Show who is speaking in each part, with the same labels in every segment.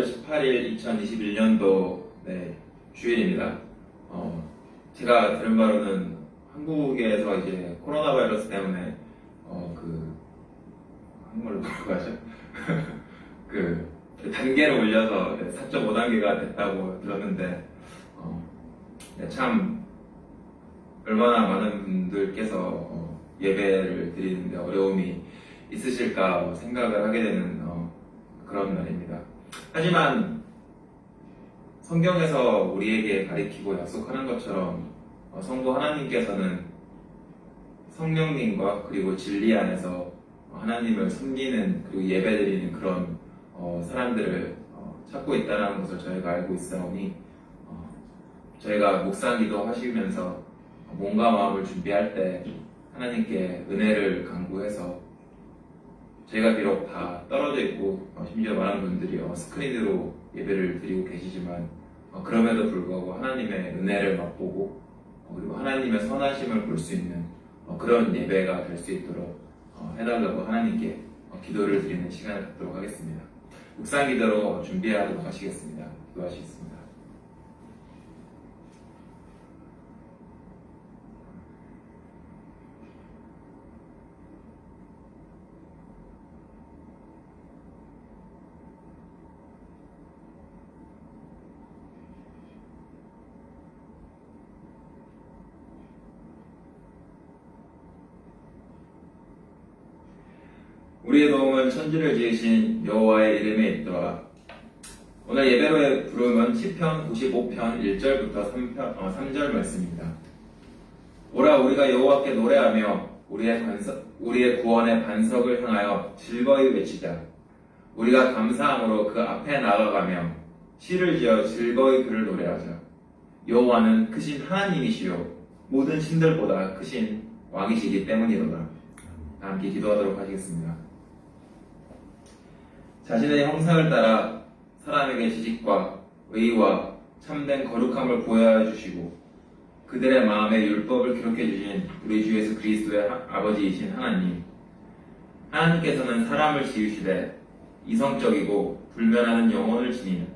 Speaker 1: 18일 2021년도 주일입니다. 제가 들은 바로는 한국에서 이제 코로나 바이러스 때문에 한국말로 뭐라고 하죠? 그 단계를 올려서 4.5단계가 됐다고 들었는데 참 얼마나 많은 분들께서 예배를 드리는데 어려움이 있으실까 생각을 하게 되는 그런 날입니다. 하지만 성경에서 우리에게 가리키고 약속하는 것처럼 성부 하나님께서는 성령님과 그리고 진리 안에서 하나님을 섬기는 그리고 예배드리는 그런 사람들을 찾고 있다는 것을 저희가 알고 있사오니 저희가 묵상기도 하시면서 몸과 마음을 준비할 때 하나님께 은혜를 간구해서 저희가 비록 다 떨어져 있고 심지어 많은 분들이 스크린으로 예배를 드리고 계시지만 그럼에도 불구하고 하나님의 은혜를 맛보고 그리고 하나님의 선하심을 볼 수 있는 그런 예배가 될 수 있도록 해달라고 하나님께 기도를 드리는 시간을 갖도록 하겠습니다. 묵상 기도로 준비하도록 하시겠습니다. 기도하시겠습니다. 우리의 도움은 천지를 지으신 여호와의 이름에 있더라. 오늘 예배로 부르면 시편 95편 1절부터 3절 말씀입니다. 오라 우리가 여호와께 노래하며 우리의 구원의 반석을 향하여 즐거이 외치자. 우리가 감사함으로 그 앞에 나아가며 시를 지어 즐거이 그를 노래하자. 여호와는 크신 하나님이시요 모든 신들보다 크신 왕이시기 때문이로다. 함께 기도하도록 하시겠습니다. 자신의 형상을 따라 사람에게 지식과 의와 참된 거룩함을 보여주시고 그들의 마음에 율법을 기록해 주신 우리 주 예수 그리스도의 아버지이신 하나님. 하나님께서는 사람을 지으시되 이성적이고 불변하는 영혼을 지닌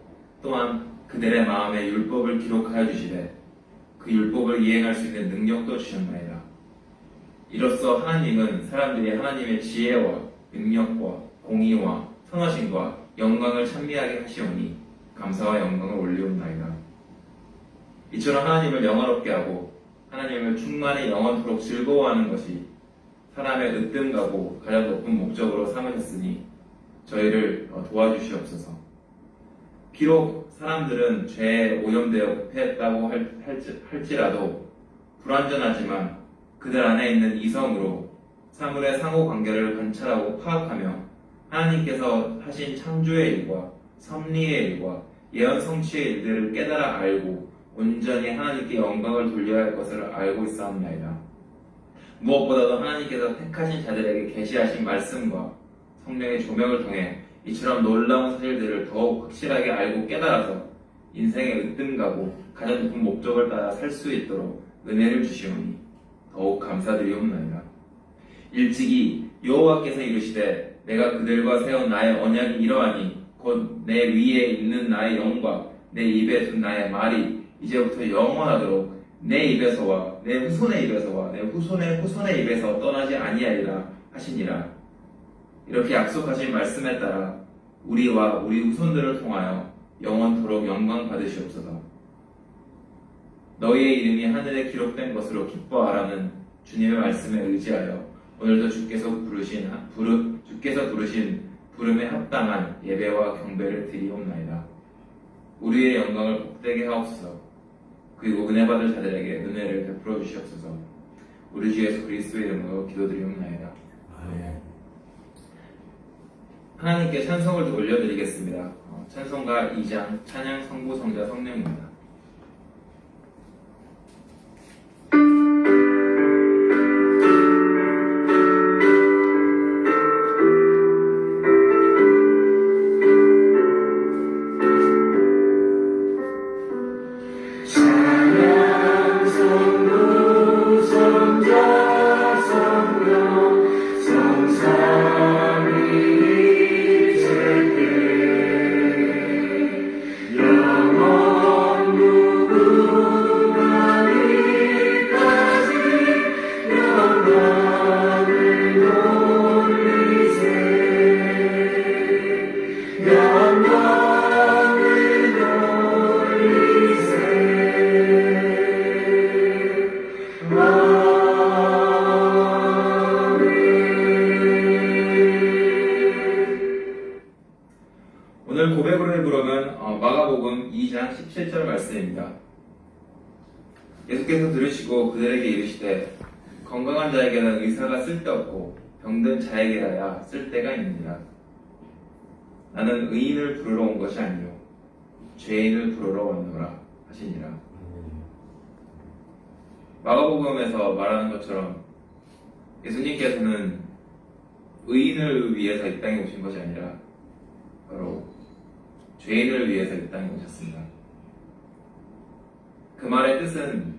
Speaker 1: 또한 그들의 마음에 율법을 기록하여 주시되 그 율법을 이행할 수 있는 능력도 주셨나이다. 이로써 하나님은 사람들이 하나님의 지혜와 능력과 공의와 선하심과 영광을 찬미하게 하시오니 감사와 영광을 올리옵나이다. 이처럼 하나님을 영화롭게 하고 하나님을 충만히 영원토록 즐거워하는 것이 사람의 으뜸가고 가장 높은 목적으로 삼으셨으니 저희를 도와주시옵소서. 비록 사람들은 죄에 오염되어 패했다고 할지라도 불완전하지만 그들 안에 있는 이성으로 사물의 상호관계를 관찰하고 파악하며 하나님께서 하신 창조의 일과 섭리의 일과 예언 성취의 일들을 깨달아 알고 온전히 하나님께 영광을 돌려야 할 것을 알고 있사옵나이다. 무엇보다도 하나님께서 택하신 자들에게 계시하신 말씀과 성령의 조명을 통해 이처럼 놀라운 사실들을 더욱 확실하게 알고 깨달아서 인생의 으뜸가고 가장 높은 목적을 따라 살 수 있도록 은혜를 주시오니 더욱 감사드리옵나이다. 일찍이 여호와께서 이르시되 내가 그들과 세운 나의 언약이 이러하니 곧 내 위에 있는 나의 영과 내 입에 둔 나의 말이 이제부터 영원하도록 내 입에서와 내 후손의 입에서와 내 후손의 후손의 입에서 떠나지 아니하리라 하시니라. 이렇게 약속하신 말씀에 따라 우리와 우리 후손들을 통하여 영원토록 영광 받으시옵소서. 너희의 이름이 하늘에 기록된 것으로 기뻐하라는 주님의 말씀에 의지하여 오늘도 주께서 부르신 부름에 합당한 예배와 경배를 드리옵나이다. 우리의 영광을 복되게 하옵소서. 그리고 은혜 받을 자들에게 은혜를 베풀어 주시옵소서. 우리 주 예수 그리스도의 이름으로 기도드리옵나이다. 아멘. 하나님께 찬송을 올려드리겠습니다. 찬송가 2장 찬양 성부 성자 성령입니다. 예수께서 들으시고 그들에게 이르시되 건강한 자에게는 의사가 쓸데없고 병든 자에게라야 쓸데가 있느니라. 나는 의인을 부르러 온 것이 아니요 죄인을 부르러 왔노라 하시니라. 마가복음에서 말하는 것처럼 예수님께서는 의인을 위해서 이 땅에 오신 것이 아니라 바로 죄인을 위해서 이 땅에 오셨습니다. 그 말의 뜻은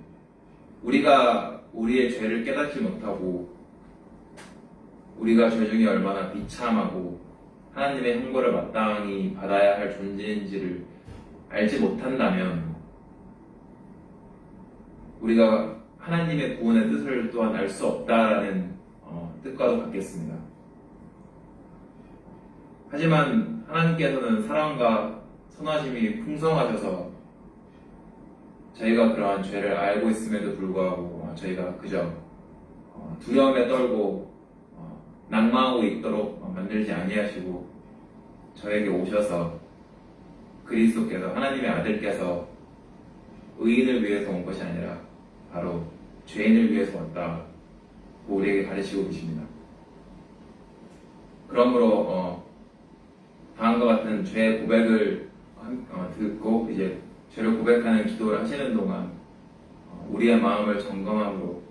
Speaker 1: 우리가 우리의 죄를 깨닫지 못하고 우리가 죄 중에 얼마나 비참하고 하나님의 형벌을 마땅히 받아야 할 존재인지를 알지 못한다면 우리가 하나님의 구원의 뜻을 또한 알 수 없다라는 뜻과도 같겠습니다. 하지만 하나님께서는 사랑과 선하심이 풍성하셔서 저희가 그러한 죄를 알고 있음에도 불구하고 저희가 그저 두려움에 떨고 낙망하고 있도록 만들지 아니하시고 저에게 오셔서 그리스도께서 하나님의 아들께서 의인을 위해서 온 것이 아니라 바로 죄인을 위해서 왔다고 우리에게 가르치고 계십니다. 그러므로 다음과 같은 죄 고백을 듣고 이제 죄를 고백하는 기도를 하시는 동안 우리의 마음을 점검함으로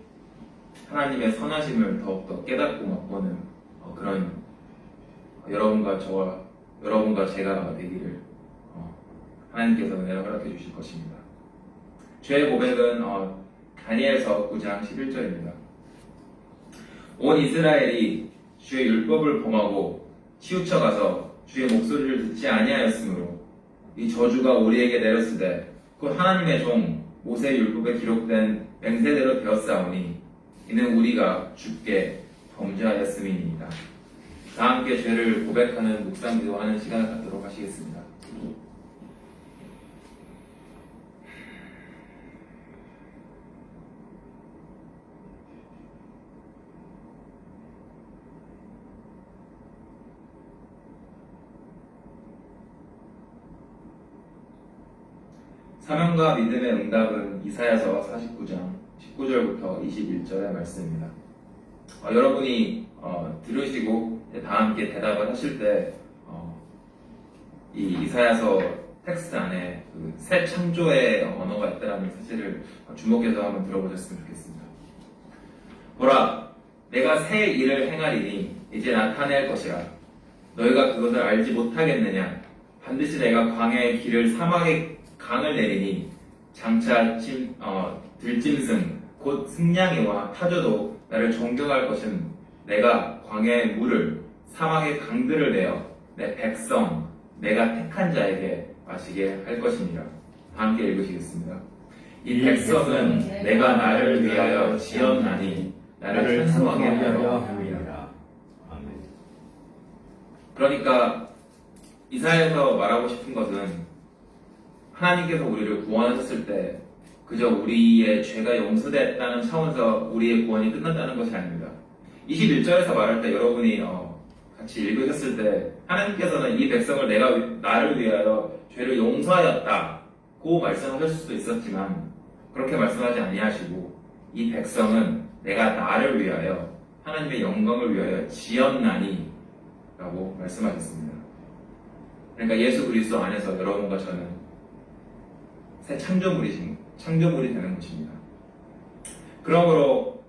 Speaker 1: 하나님의 선하심을 더욱더 깨닫고 맛보는 그런 여러분과 제가 되기를 하나님께서 은혜를 허락해 주실 것입니다. 죄의 고백은 다니엘서 9장 11절입니다. 온 이스라엘이 주의 율법을 범하고 치우쳐 가서 주의 목소리를 듣지 아니하였으므로 이 저주가 우리에게 내렸으되 곧 하나님의 종 모세의 율법에 기록된 맹세대로 되었사오니 이는 우리가 주께 범죄하였음이니이다. 다 함께 죄를 고백하는 묵상 기도하는 시간을 갖도록 하시겠습니다. 사명과 믿음의 응답은 이사야서 49장 19절부터 21절의 말씀입니다. 여러분이 들으시고 다 함께 대답을 하실 때 이 이사야서 텍스트 안에 그 새 창조의 언어가 있다는 사실을 주목해서 한번 들어보셨으면 좋겠습니다. 보라, 내가 새 일을 행하리니 이제 나타낼 것이라. 너희가 그것을 알지 못하겠느냐? 반드시 내가 광야의 길을 사막의 강을 내리니 장차 들짐승 곧 승냥이와 타조도 나를 존경할 것은 내가 광야의 물을 사막의 강들을 내어 내 백성 내가 택한 자에게 마시게 할 것이니라. 다 함께 읽으시겠습니다. 이 백성은 내가 나를 위하여 지었나니 나를 찬송하게 하려 함이라. 그러니까 이사야에서 말하고 싶은 것은 하나님께서 우리를 구원하셨을 때 그저 우리의 죄가 용서됐다는 차원에서 우리의 구원이 끝났다는 것이 아닙니다. 21절에서 말할 때 여러분이 같이 읽으셨을 때 하나님께서는 이 백성을 내가 나를 위하여 죄를 용서하였다고 말씀하실 수도 있었지만 그렇게 말씀하지 아니하시고 이 백성은 내가 나를 위하여 하나님의 영광을 위하여 지었나니 라고 말씀하셨습니다. 그러니까 예수 그리스도 안에서 여러분과 저는 새 창조물이 되는 것입니다. 그러므로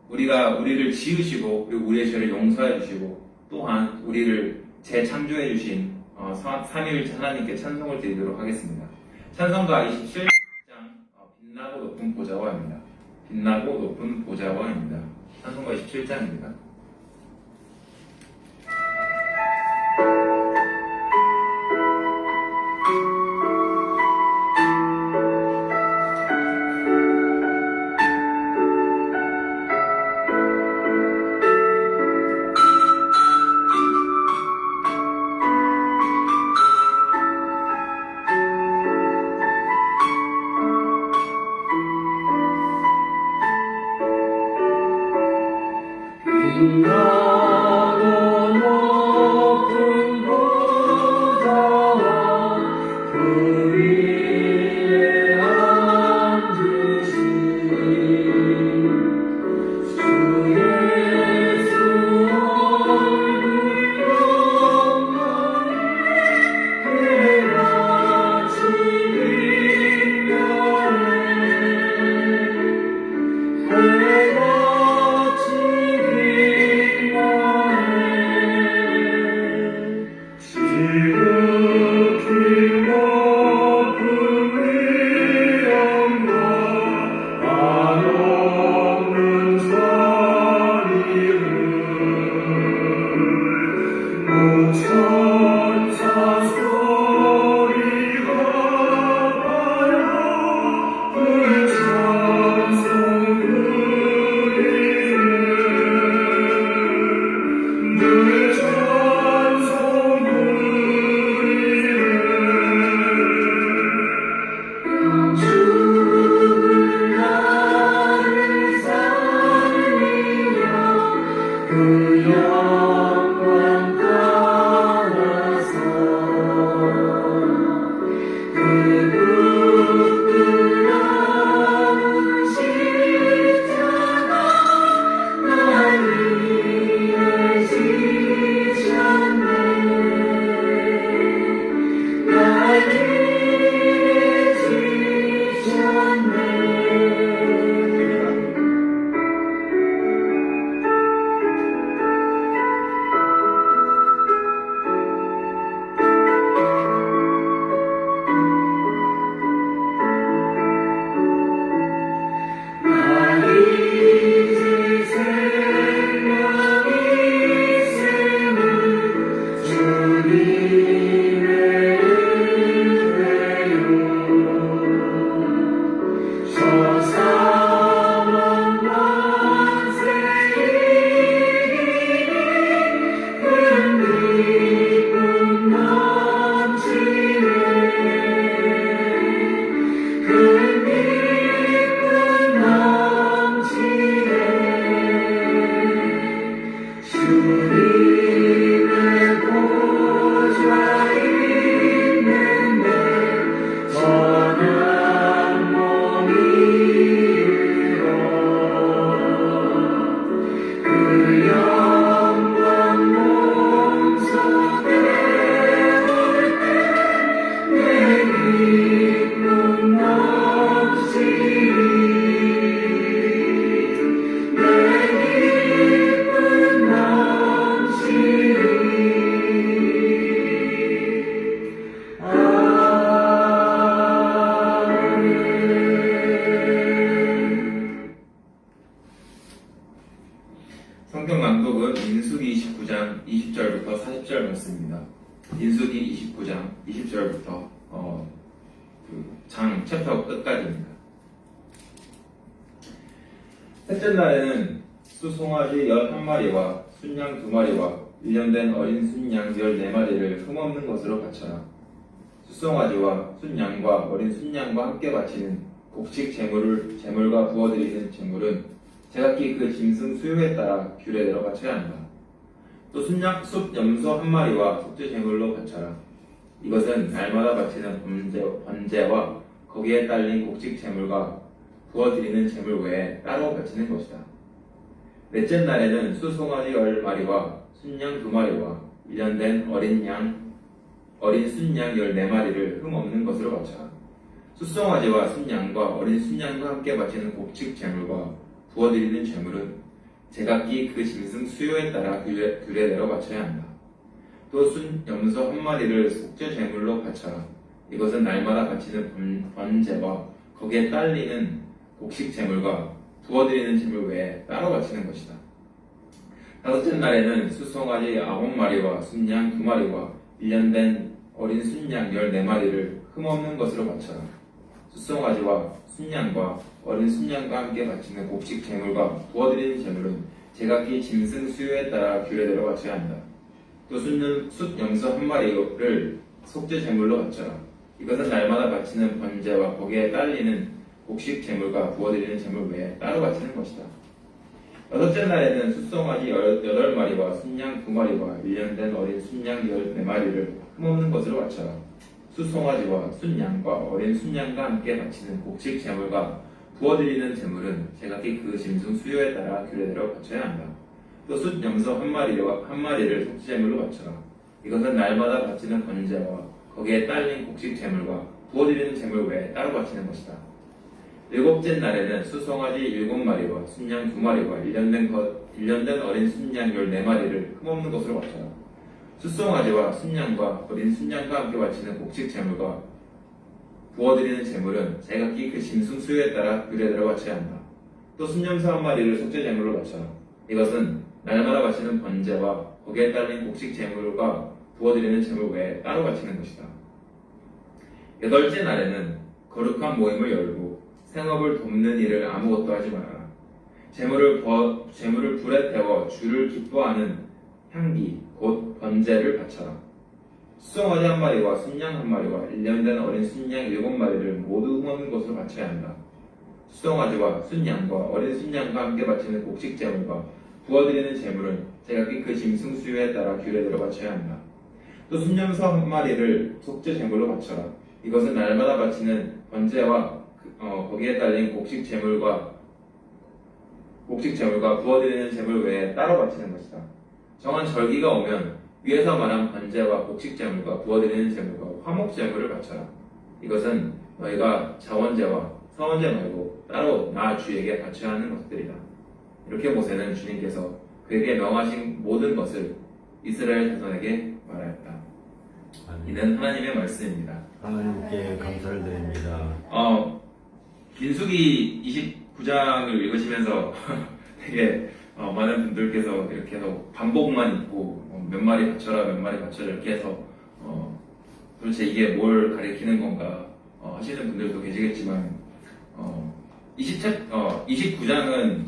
Speaker 1: 우리가 우리를 지으시고 그리고 우리의 죄를 용서해 주시고 또한 우리를 재창조해 주신 삼위일체 하나님께 찬송을 드리도록 하겠습니다. 찬송가 27장 빛나고 높은 보좌와입니다. 빛나고 높은 보좌와입니다. 찬송가 27장입니다. 20절부터 40절 말씀입니다. 민수기 29장 20절부터 챕터 끝까지입니다. 셋째 날에는 수송아지 11마리와 순양 2마리와 1년 된 어린 순양 14마리를 흠없는 것으로 바쳐라. 수송아지와 순양과 어린 순양과 함께 바치는 곡식 제물과 부어드리는 제물은 제각기 그 짐승 수요에 따라 규례대로 바쳐야 한다. 또 숫 염소 1마리와 속죄 제물로 바쳐라. 이것은 날마다 바치는 번제와 거기에 딸린 곡식 제물과 부어드리는 제물 외에 따로 바치는 것이다. 넷째 날에는 수송아지 10마리와 순양 2마리와 1년 된 어린 순양 14마리를 흠없는 것으로 바쳐라. 수송아지와 순양과 어린 순양과 함께 바치는 곡식 제물과 부어드리는 제물은 제각기 그 짐승 수요에 따라 규례대로 바쳐야 한다. 또 염소 1마리를 속죄 제물로 바쳐라. 이것은 날마다 바치는 번제와 거기에 딸리는 곡식 제물과 부어드리는 제물 외에 따로 바치는 것이다. 다섯째 날에는 수송아지 9마리와 순양 2마리와 1년 된 어린 순양 14마리를 흠없는 것으로 바쳐라. 수송아지와 순양과 어린 순양과 함께 바치는 곡식 제물과 부어드리는 제물은 제각기 짐승 수요에 따라 규례대로 바쳐야 한다. 또 염소 1마리를 속죄 제물로 바쳐라. 이것은 날마다 바치는 번제와 거기에 딸리는 곡식 제물과 부어드리는 제물 외에 따로 바치는 것이다. 여섯째 날에는 수송아지 8마리와 순양 2마리와 1년 된 어린 순양 14마리를 흠없는 것으로 바쳐라. 수송아지와 순양과 어린 순양과 함께 바치는 곡식 제물과 부어드리는 제물은 제각기 그 짐승 수요에 따라 규례대로 바쳐야 한다. 또 염소 1마리를 속죄제물로 바쳐라. 이것은 날마다 바치는 번제와 거기에 딸린 곡식 제물과 부어드리는 제물 외에 따로 바치는 것이다. 일곱째 날에는 수송아지 7마리와 순양 2마리와 1년 된 어린 순양 14마리를 흠없는 것으로 바쳐라. 수송아지와 순양과 어린 순양과 함께 바치는 곡식 제물과 부어드리는 제물은 제각기 그 짐승 수요에 따라 규례대로 바쳐야 한다. 또 순염소 1마리를 속죄 제물로 바쳐라. 이것은 날마다 바치는 번제와 거기에 딸린 곡식 제물과 부어드리는 제물 외에 따로 바치는 것이다. 여덟째 날에는 거룩한 모임을 열고 생업을 돕는 일을 아무것도 하지 말아라. 제물을 불에 태워 주를 기뻐하는 향기 곧 번제를 바쳐라. 수송아지 1마리와 순양 1마리와 1년 된 어린 순양 7마리를 모두 흠없는 것으로 바쳐야 한다. 수송아지와 순양과 어린 순양과 함께 바치는 곡식 제물과 부어드리는 제물은 제각기 그 짐승 수요에 따라 규례대로 바쳐야 한다. 또 순염소 1마리를 속죄 제물로 바쳐라. 이것은 날마다 바치는 번제와 거기에 딸린 곡식 제물과 부어드리는 제물 외에 따로 바치는 것이다. 정한 절기가 오면 위에서 말한 번제와 곡식 제물과 부어드리는 제물과 화목 제물을 바쳐라. 이것은 너희가 자원제와 서원제 말고 따로 나 주에게 바쳐야 하는 것들이다. 이렇게 모세는 주님께서 그에게 명하신 모든 것을 이스라엘 자손에게 말하였다. 이는 하나님의 말씀입니다.
Speaker 2: 하나님께 감사를 드립니다.
Speaker 1: 민수기 29장을 읽으시면서 되게 많은 분들께서 이렇게 해서 반복만 읽고 몇 마리 바쳐라 이렇게 해서 도대체 이게 뭘 가리키는 건가 하시는 분들도 계시겠지만 29장은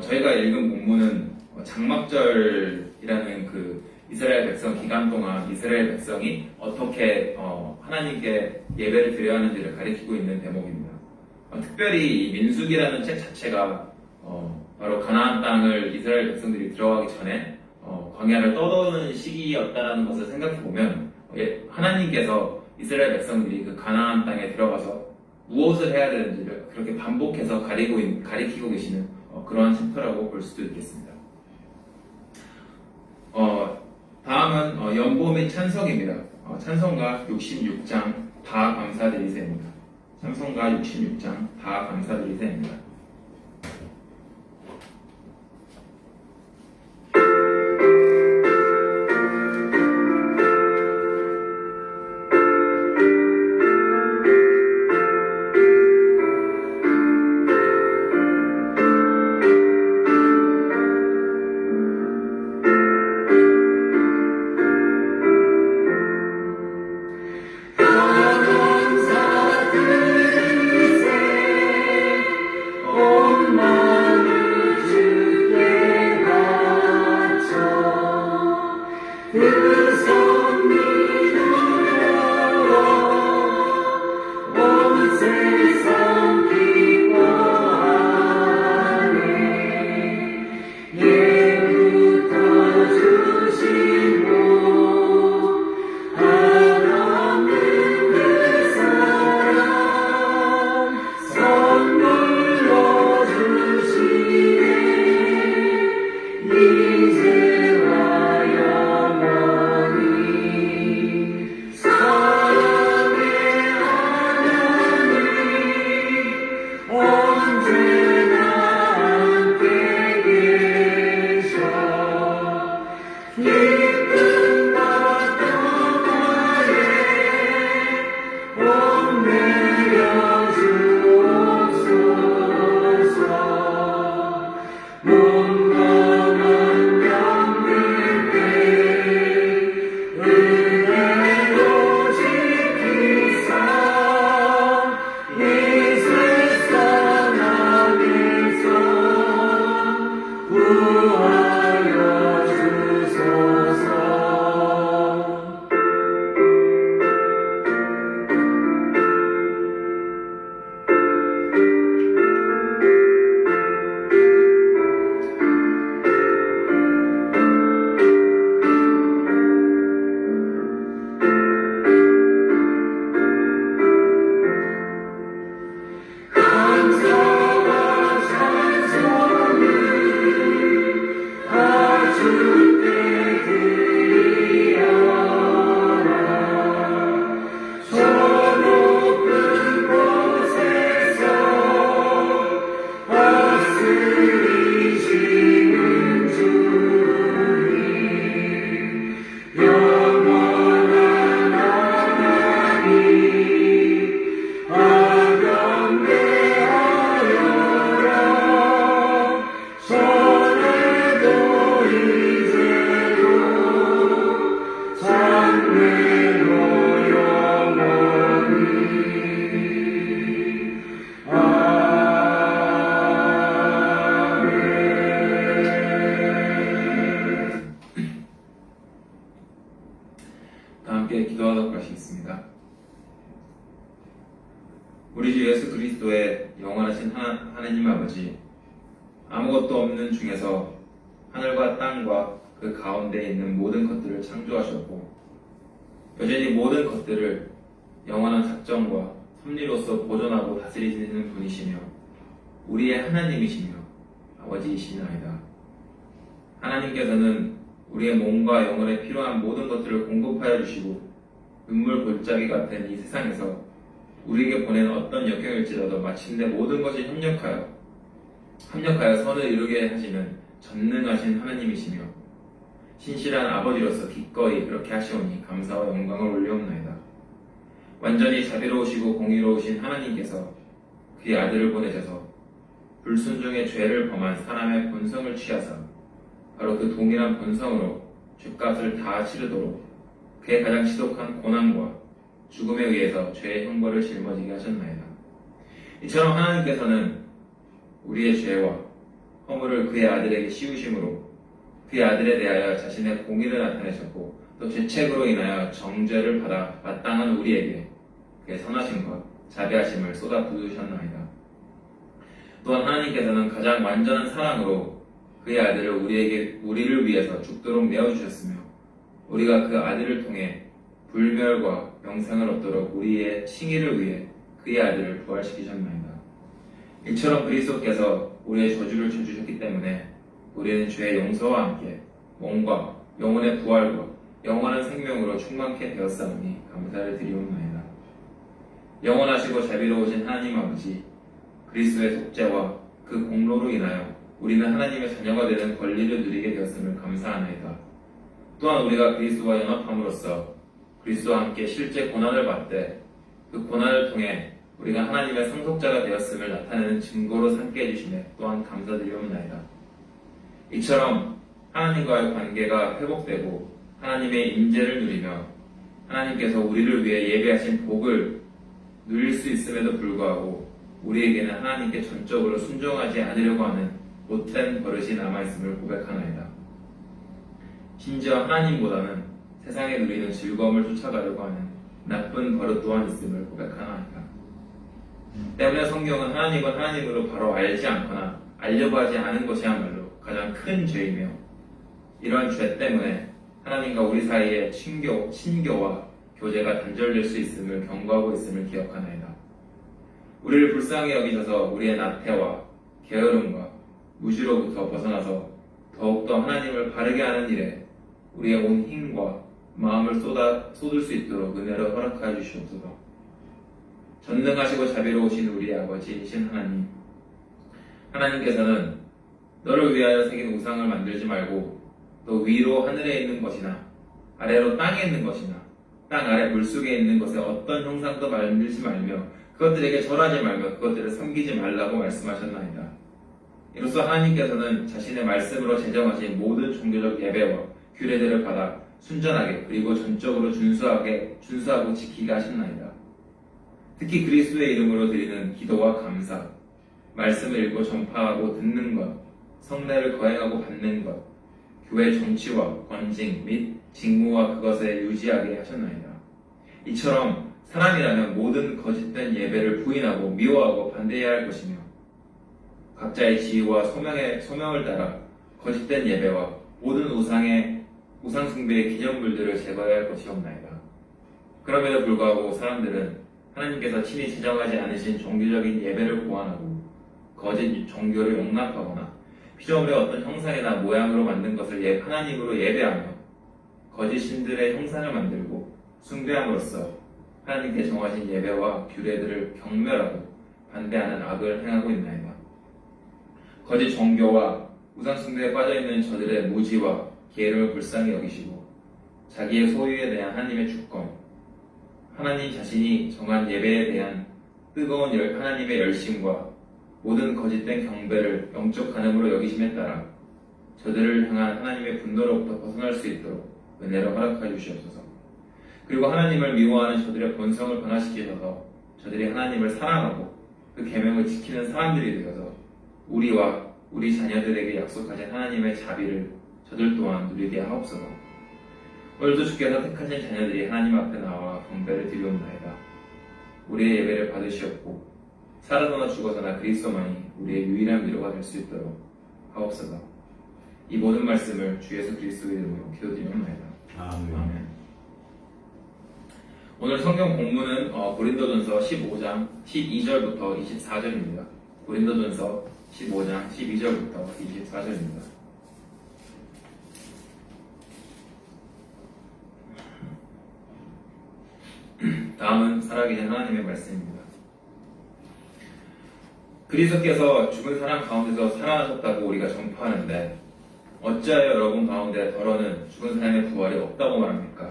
Speaker 1: 저희가 읽은 본문은 장막절이라는 그 이스라엘 백성 기간 동안 이스라엘 백성이 어떻게 하나님께 예배를 드려야 하는지를 가리키고 있는 대목입니다. 특별히 이 민수기라는 책 자체가 바로 가나안 땅을 이스라엘 백성들이 들어가기 전에 광야를 떠도는 시기였다는 것을 생각해 보면 하나님께서 이스라엘 백성들이 그 가나안 땅에 들어가서 무엇을 해야 되는지를 그렇게 반복해서 가리키고 계시는 그러한 챕터라고 볼 수도 있겠습니다. 다음은 연보 및 찬송입니다. 찬송가 66장 다 감사드리세입니다. 찬송가 66장 다 감사드리세입니다. 다 함께 기도하도록 하시겠습니다. 우리 주 예수 그리스도의 영원하신 하나님 아버지, 아무것도 없는 중에서 하늘과 땅과 그 가운데에 있는 모든 것들을 창조하셨고 여전히 모든 것들을 영원한 작정과 섭리로서 보존하고 다스리시는 분이시며 우리의 하나님이시며 아버지이시나이다. 하나님께서는 우리의 몸과 영혼에 필요한 모든 것들을 공급하여 주시고 눈물 골짜기 같은 이 세상에서 우리에게 보낸 어떤 역경일지라도 마침내 모든 것이 협력하여 선을 이루게 하시는 전능하신 하나님이시며 신실한 아버지로서 기꺼이 그렇게 하시오니 감사와 영광을 올려옵나이다. 완전히 자비로우시고 공의로우신 하나님께서 그의 아들을 보내셔서 불순종의 죄를 범한 사람의 본성을 취하사 바로 그 동일한 본성으로 죄값을 다 치르도록 그의 가장 지독한 고난과 죽음에 의해서 죄의 형벌을 짊어지게 하셨나이다. 이처럼 하나님께서는 우리의 죄와 허물을 그의 아들에게 씌우심으로 그의 아들에 대하여 자신의 공의를 나타내셨고 또 죄책으로 인하여 정죄를 받아 마땅한 우리에게 그의 선하심과 자비하심을 쏟아부으셨나이다. 또한 하나님께서는 가장 완전한 사랑으로 그의 아들을 우리를 위해서 죽도록 내어주셨으며 우리가 그 아들을 통해 불멸과 영생을 얻도록 우리의 칭의를 위해 그의 아들을 부활시키셨나이다. 이처럼 그리스도께서 우리의 저주를 져주셨기 때문에 우리는 죄의 용서와 함께 몸과 영혼의 부활과 영원한 생명으로 충만케 되었사오니 감사를 드리옵나이다. 영원하시고 자비로우신 하나님 아버지, 그리스도의 속죄와 그 공로로 인하여 우리는 하나님의 자녀가 되는 권리를 누리게 되었음을 감사하나이다. 또한 우리가 그리스도와 연합함으로써 그리스도와 함께 실제 고난을 받되 그 고난을 통해 우리가 하나님의 상속자가 되었음을 나타내는 증거로 삼게 해주시네 또한 감사드리옵나이다. 이처럼 하나님과의 관계가 회복되고 하나님의 임재를 누리며 하나님께서 우리를 위해 예배하신 복을 누릴 수 있음에도 불구하고 우리에게는 하나님께 전적으로 순종하지 않으려고 하는 못된 버릇이 남아있음을 고백하나이다. 심지어 하나님보다는 세상에 누리는 즐거움을 쫓아가려고 하는 나쁜 버릇 또한 있음을 고백하나이다. 때문에 성경은 하나님은 하나님으로 바로 알지 않거나 알려고 하지 않은 것이야말로 가장 큰 죄이며 이러한 죄 때문에 하나님과 우리 사이에 친교와 교제가 단절될 수 있음을 경고하고 있음을 기억하나이다. 우리를 불쌍히 여기셔서 우리의 나태와 게으름과 무지로부터 벗어나서 더욱더 하나님을 바르게 하는 일에 우리의 온 힘과 마음을 쏟을 수 있도록 은혜로 허락하여 주시옵소서. 전능하시고 자비로우신 우리의 아버지이신 하나님, 하나님께서는 너를 위하여 새긴 우상을 만들지 말고 또 위로 하늘에 있는 것이나 아래로 땅에 있는 것이나 땅 아래 물속에 있는 것에 어떤 형상도 만들지 말며 그것들에게 절하지 말며 그것들을 섬기지 말라고 말씀하셨나이다. 이로써 하나님께서는 자신의 말씀으로 제정하신 모든 종교적 예배와 규례들을 받아 순전하게 그리고 전적으로 준수하고 지키게 하셨나이다. 특히 그리스도의 이름으로 드리는 기도와 감사, 말씀을 읽고 전파하고 듣는 것, 성례를 거행하고 받는 것, 교회 정치와 권징 및 직무와 그것에 유지하게 하셨나이다. 이처럼 사람이라면 모든 거짓된 예배를 부인하고 미워하고 반대해야 할 것이며 각자의 지위와 소명을 따라 거짓된 예배와 모든 우상 숭배의 기념물들을 제거해야 할 것이옵나이다. 그럼에도 불구하고 사람들은 하나님께서 친히 지정하지 않으신 종교적인 예배를 고안하고 거짓 종교를 용납하거나 피조물의 어떤 형상이나 모양으로 만든 것을 하나님으로 예배하며 거짓 신들의 형상을 만들고 숭배함으로써 하나님께 정하신 예배와 규례들을 경멸하고 반대하는 악을 행하고 있나이다. 거짓 종교와 우상 숭배에 빠져있는 저들의 무지와 게으름을 불쌍히 여기시고 자기의 소유에 대한 하나님의 주권, 하나님 자신이 정한 예배에 대한 뜨거운 하나님의 열심과 모든 거짓된 경배를 영적 간음으로 여기심에 따라 저들을 향한 하나님의 분노로부터 벗어날 수 있도록 은혜로 허락하여 주시옵소서. 그리고 하나님을 미워하는 저들의 본성을 변화시키셔서 저들이 하나님을 사랑하고 그 계명을 지키는 사람들이 되어서 우리와 우리 자녀들에게 약속하신 하나님의 자비를 저들 또한 누리게 하옵소서. 오늘도 주께서 택하신 자녀들이 하나님 앞에 나와 경배를 드리옵나이다. 우리의 예배를 받으시옵고 살아서나 죽어서나 그리스도만이 우리의 유일한 위로가 될 수 있도록 하옵소서. 이 모든 말씀을 주 예수 그리스도의 이름으로 기도드리옵나이다.
Speaker 2: 아멘.
Speaker 1: 오늘 성경 본문은 고린도전서 15장 12절부터 24절입니다. 고린도전서 15장 12절부터 24절입니다. 다음은 살아계신 하나님의 말씀입니다. 그리스도께서 죽은 사람 가운데서 살아나셨다고 우리가 전파하는데 어찌하여 여러분 가운데 더러는 죽은 사람의 부활이 없다고 말합니까?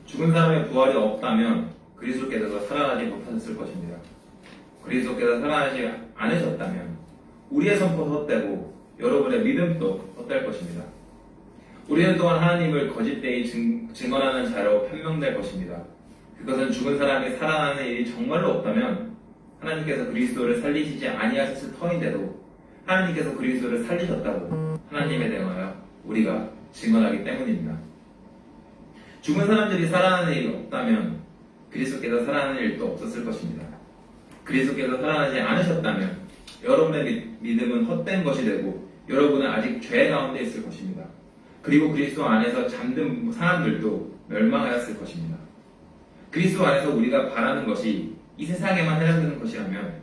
Speaker 1: 죽은 사람의 부활이 없다면 그리스도께서 살아나지 못하셨을 것입니다. 그리스도께서 살아나지 않으셨다면 우리의 선포도 헛되고 여러분의 믿음도 헛될 것입니다. 우리는 또한 하나님을 거짓되이 증언하는 자로 판명될 것입니다. 그것은 죽은 사람이 살아나는 일이 정말로 없다면 하나님께서 그리스도를 살리시지 아니하셨을 터인데도 하나님께서 그리스도를 살리셨다고 하나님에 대하여 우리가 증언하기 때문입니다. 죽은 사람들이 살아나는 일이 없다면 그리스도께서 살아나는 일도 없었을 것입니다. 그리스도께서 살아나지 않으셨다면 여러분의 믿음은 헛된 것이 되고 여러분은 아직 죄 가운데 있을 것입니다. 그리고 그리스도 안에서 잠든 사람들도 멸망하였을 것입니다. 그리스도 안에서 우리가 바라는 것이 이 세상에만 해당되는 것이라면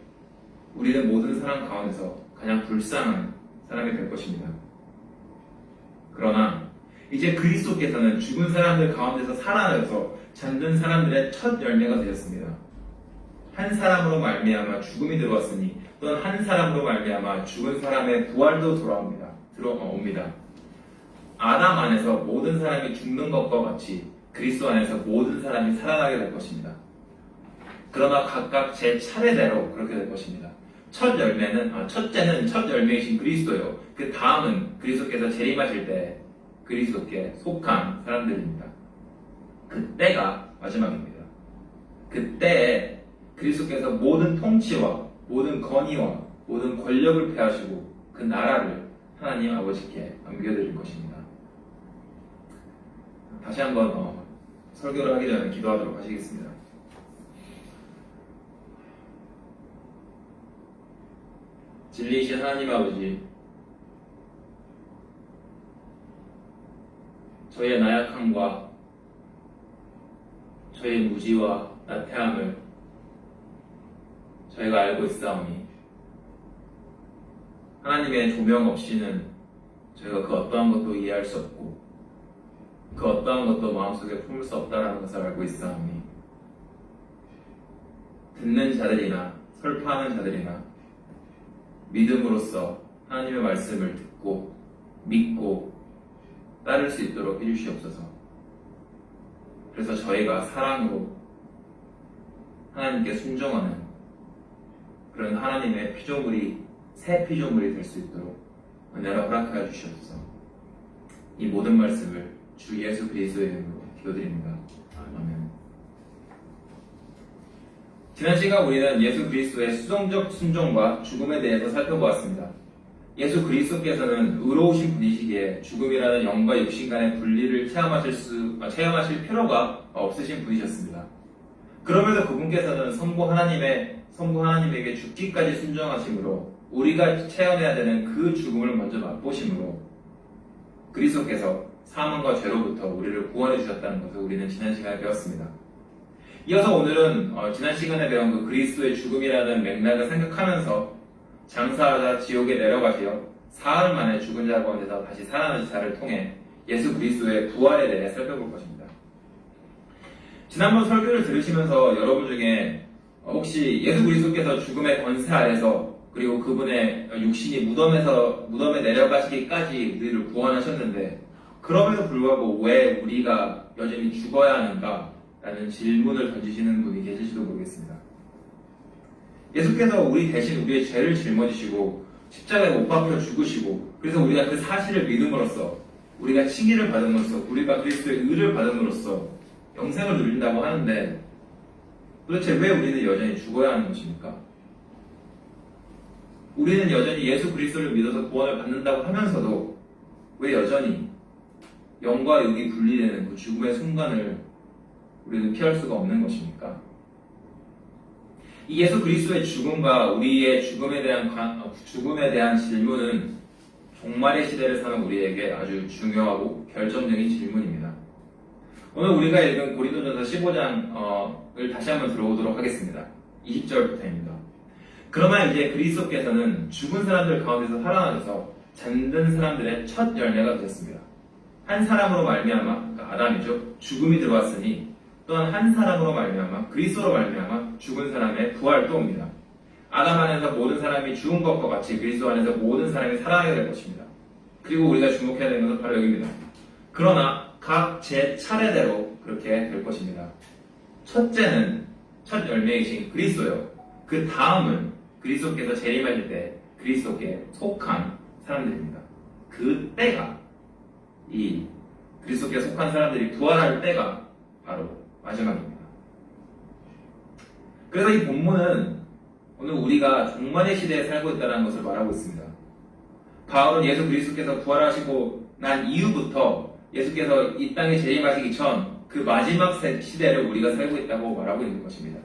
Speaker 1: 우리는 모든 사람 가운데서 가장 불쌍한 사람이 될 것입니다. 그러나 이제 그리스도께서는 죽은 사람들 가운데서 살아나서 잠든 사람들의 첫 열매가 되었습니다. 한 사람으로 말미암아 죽음이 들어왔으니 또한 한 사람으로 말미암아 죽은 사람의 부활도 들어옵니다. 아담 안에서 모든 사람이 죽는 것과 같이 그리스도 안에서 모든 사람이 살아나게 될 것입니다. 그러나 각각 제 차례대로 그렇게 될 것입니다. 첫째는 첫 열매이신 그리스도요. 그 다음은 그리스도께서 재림하실 때 그리스도께 속한 사람들입니다. 그때가 마지막입니다. 그때에 그리스도께서 모든 통치와 모든 권위와 모든 권력을 폐하시고 그 나라를 하나님 아버지께 넘겨드릴 것입니다. 다시 한번 설교를 하기 전에 기도하도록 하시겠습니다. 진리이신 하나님 아버지, 저희의 나약함과 저희의 무지와 나태함을 저희가 알고 있사오니 하나님의 조명 없이는 저희가 그 어떠한 것도 이해할 수 없고 그 어떠한 것도 마음속에 품을 수 없다는 것을 알고 있사오니 듣는 자들이나 설파하는 자들이나 믿음으로써 하나님의 말씀을 듣고 믿고 따를 수 있도록 해주시옵소서. 그래서 저희가 사랑으로 하나님께 순종하는 그런 하나님의 피조물이 새 피조물이 될 수 있도록 은혜로 허락하여 주시옵소서. 이 모든 말씀을 주 예수 그리스도의 이름으로 기도드립니다. 아멘. 지난 시간 우리는 예수 그리스도의 수동적 순종과 죽음에 대해서 살펴보았습니다. 예수 그리스도께서는 의로우신 분이시기에 죽음이라는 영과 육신 간의 분리를 체험하실 필요가 없으신 분이셨습니다. 그럼에도 그분께서는 성부 하나님에게 죽기까지 순종하심으로 우리가 체험해야 되는 그 죽음을 먼저 맛보심으로 그리스도께서 사망과 죄로부터 우리를 구원해 주셨다는 것을 우리는 지난 시간에 배웠습니다. 이어서 오늘은 지난 시간에 배운 그 그리스도의 죽음이라는 맥락을 생각하면서 장사하다 지옥에 내려가시어 사흘 만에 죽은 자 가운데서 다시 살아나신 자를 통해 예수 그리스도의 부활에 대해 살펴볼 것입니다. 지난번 설교를 들으시면서 여러분 중에 혹시 예수 그리스도께서 죽음의 권세 아래서 그리고 그분의 육신이 무덤에 내려가시기까지 우리를 구원하셨는데 그럼에도 불구하고 왜 우리가 여전히 죽어야 하는가? 라는 질문을 던지시는 분이 계실지도 모르겠습니다. 예수께서 우리 대신 우리의 죄를 짊어지시고 십자가에 못 박혀 죽으시고 그래서 우리가 그 사실을 믿음으로써 우리가 칭의를 받음으로써 우리가 그리스도의 의를 받음으로써 영생을 누린다고 하는데 도대체 왜 우리는 여전히 죽어야 하는 것입니까? 우리는 여전히 예수 그리스도를 믿어서 구원을 받는다고 하면서도 왜 여전히 영과 육이 분리되는 그 죽음의 순간을 우리는 피할 수가 없는 것입니까? 이 예수 그리스도의 죽음과 우리의 죽음에 대한 질문은 종말의 시대를 사는 우리에게 아주 중요하고 결정적인 질문입니다. 오늘 우리가 읽은 고린도전서 15장을 다시 한번 들어보도록 하겠습니다. 20절부터입니다. 그러나 이제 그리스도께서는 죽은 사람들 가운데서 살아나셔서 잠든 사람들의 첫 열매가 되셨습니다. 한 사람으로 말미암아, 그러니까 아담이죠. 죽음이 들어왔으니 또한 한 사람으로 말미암아 그리스도로 말미암아 죽은 사람의 부활도 옵니다. 아담 안에서 모든 사람이 죽은 것과 같이 그리스도 안에서 모든 사람이 살아나게 될 것입니다. 그리고 우리가 주목해야 되는 것은 바로 여기입니다. 그러나 각 제 차례대로 그렇게 될 것입니다. 첫째는 첫 열매이신 그리스도요. 그 다음은 그리스도께서 재림하실 때 그리스도께 속한 사람들입니다. 그 때가 이 그리스도께 속한 사람들이 부활할 때가 바로 마지막입니다. 그래서 이 본문은 오늘 우리가 종말의 시대에 살고 있다는 것을 말하고 있습니다. 바울은 예수 그리스도께서 부활하시고 난 이후부터 예수께서 이 땅에 재림하시기 전 그 마지막 시대를 우리가 살고 있다고 말하고 있는 것입니다.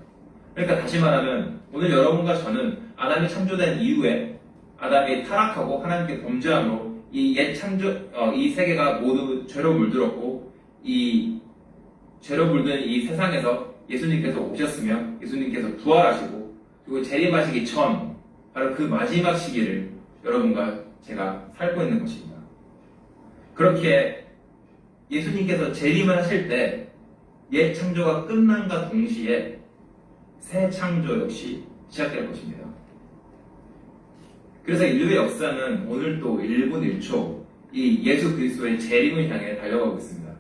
Speaker 1: 그러니까 다시 말하면 오늘 여러분과 저는 아담이 창조된 이후에 아담이 타락하고 하나님께 범죄함으로 이 옛 창조 이 세계가 모두 죄로 물들었고 이 죄로 물든 이 세상에서 예수님께서 오셨으며 예수님께서 부활하시고 그리고 재림하시기 전 바로 그 마지막 시기를 여러분과 제가 살고 있는 것입니다. 그렇게 예수님께서 재림을 하실 때 옛 창조가 끝난과 동시에 새 창조 역시 시작될 것입니다. 그래서 인류의 역사는 오늘도 1분 1초 이 예수 그리스도의 재림을 향해 달려가고 있습니다.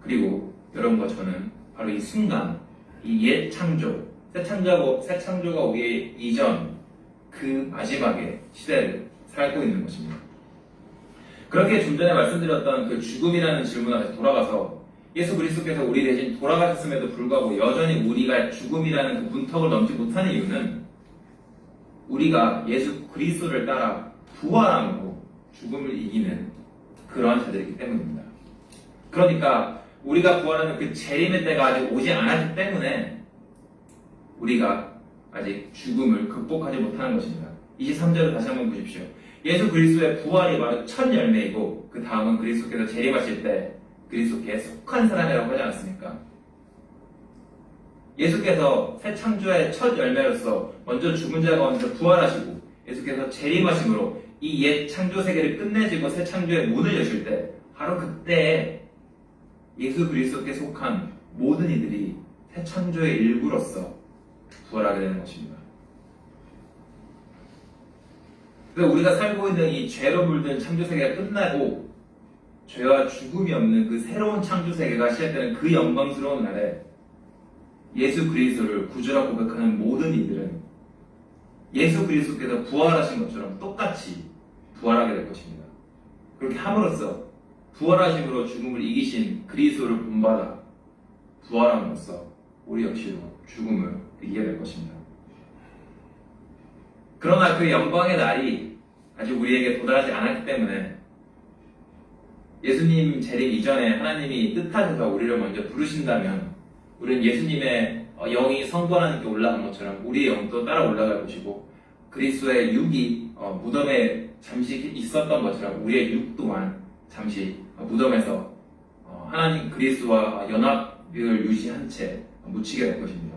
Speaker 1: 그리고 여러분과 저는 바로 이 순간 이 옛 창조, 새 창조가 오기 이전 그 마지막의 시대를 살고 있는 것입니다. 그렇게 좀 전에 말씀드렸던 그 죽음이라는 질문에 다시 돌아가서 예수 그리스도께서 우리 대신 돌아가셨음에도 불구하고 여전히 우리가 죽음이라는 그 문턱을 넘지 못하는 이유는 우리가 예수 그리스도를 따라 부활함으로 죽음을 이기는 그러한 자들이기 때문입니다. 그러니까 우리가 부활하는 그 재림의 때가 아직 오지 않았기 때문에 우리가 아직 죽음을 극복하지 못하는 것입니다. 23절을 다시 한번 보십시오. 예수 그리스도의 부활이 바로 첫 열매이고 그 다음은 그리스도께서 재림하실 때 그리스도께 속한 사람이라고 하지 않았습니까? 예수께서 새 창조의 첫 열매로서 먼저 죽은 자 가운데서 부활하시고 예수께서 재림하심으로 이 옛 창조 세계를 끝내주고 새 창조의 문을 여실 때 바로 그때에 예수 그리스도께 속한 모든 이들이 새 창조의 일부로서 부활하게 되는 것입니다. 그래서 우리가 살고 있는 이 죄로 물든 창조 세계가 끝나고 죄와 죽음이 없는 그 새로운 창조 세계가 시작되는 그 영광스러운 날에 예수 그리스도를 구주라 고백하는 모든 이들은 예수 그리스도께서 부활하신 것처럼 똑같이 부활하게 될 것입니다. 그렇게 함으로써 부활하심으로 죽음을 이기신 그리스도를 본받아 부활함으로써 우리 역시도 죽음을 이기게 될 것입니다. 그러나 그 영광의 날이 아직 우리에게 도달하지 않았기 때문에 예수님 재림 이전에 하나님이 뜻하셔서 우리를 먼저 부르신다면 우리는 예수님의 영이 성부 하나님께 올라간 것처럼 우리의 영도 따라 올라갈 것이고 그리스도의 육이 무덤에 잠시 있었던 것처럼 우리의 육 또한 잠시 무덤에서 하나님 그리스도와 연합을 유지한 채 묻히게 될 것입니다.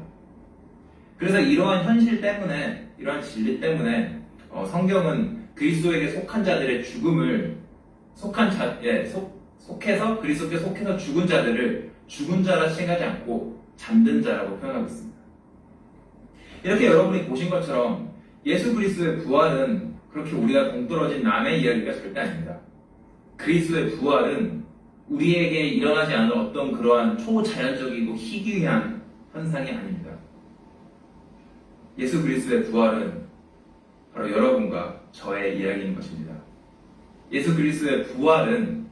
Speaker 1: 그래서 이러한 현실 때문에 이러한 진리 때문에 성경은 그리스도에게 속한 자들의 죽음을 속해서 그리스도께 속해서 죽은 자들을 죽은 자라 칭하지 않고 잠든 자라고 표현하고 있습니다. 이렇게 여러분이 보신 것처럼 예수 그리스도의 부활은 그렇게 우리가 동떨어진 남의 이야기가 절대 아닙니다. 그리스도의 부활은 우리에게 일어나지 않은 어떤 그러한 초자연적이고 희귀한 현상이 아닙니다. 예수 그리스도의 부활은 바로 여러분과 저의 이야기인 것입니다. 예수 그리스도의 부활은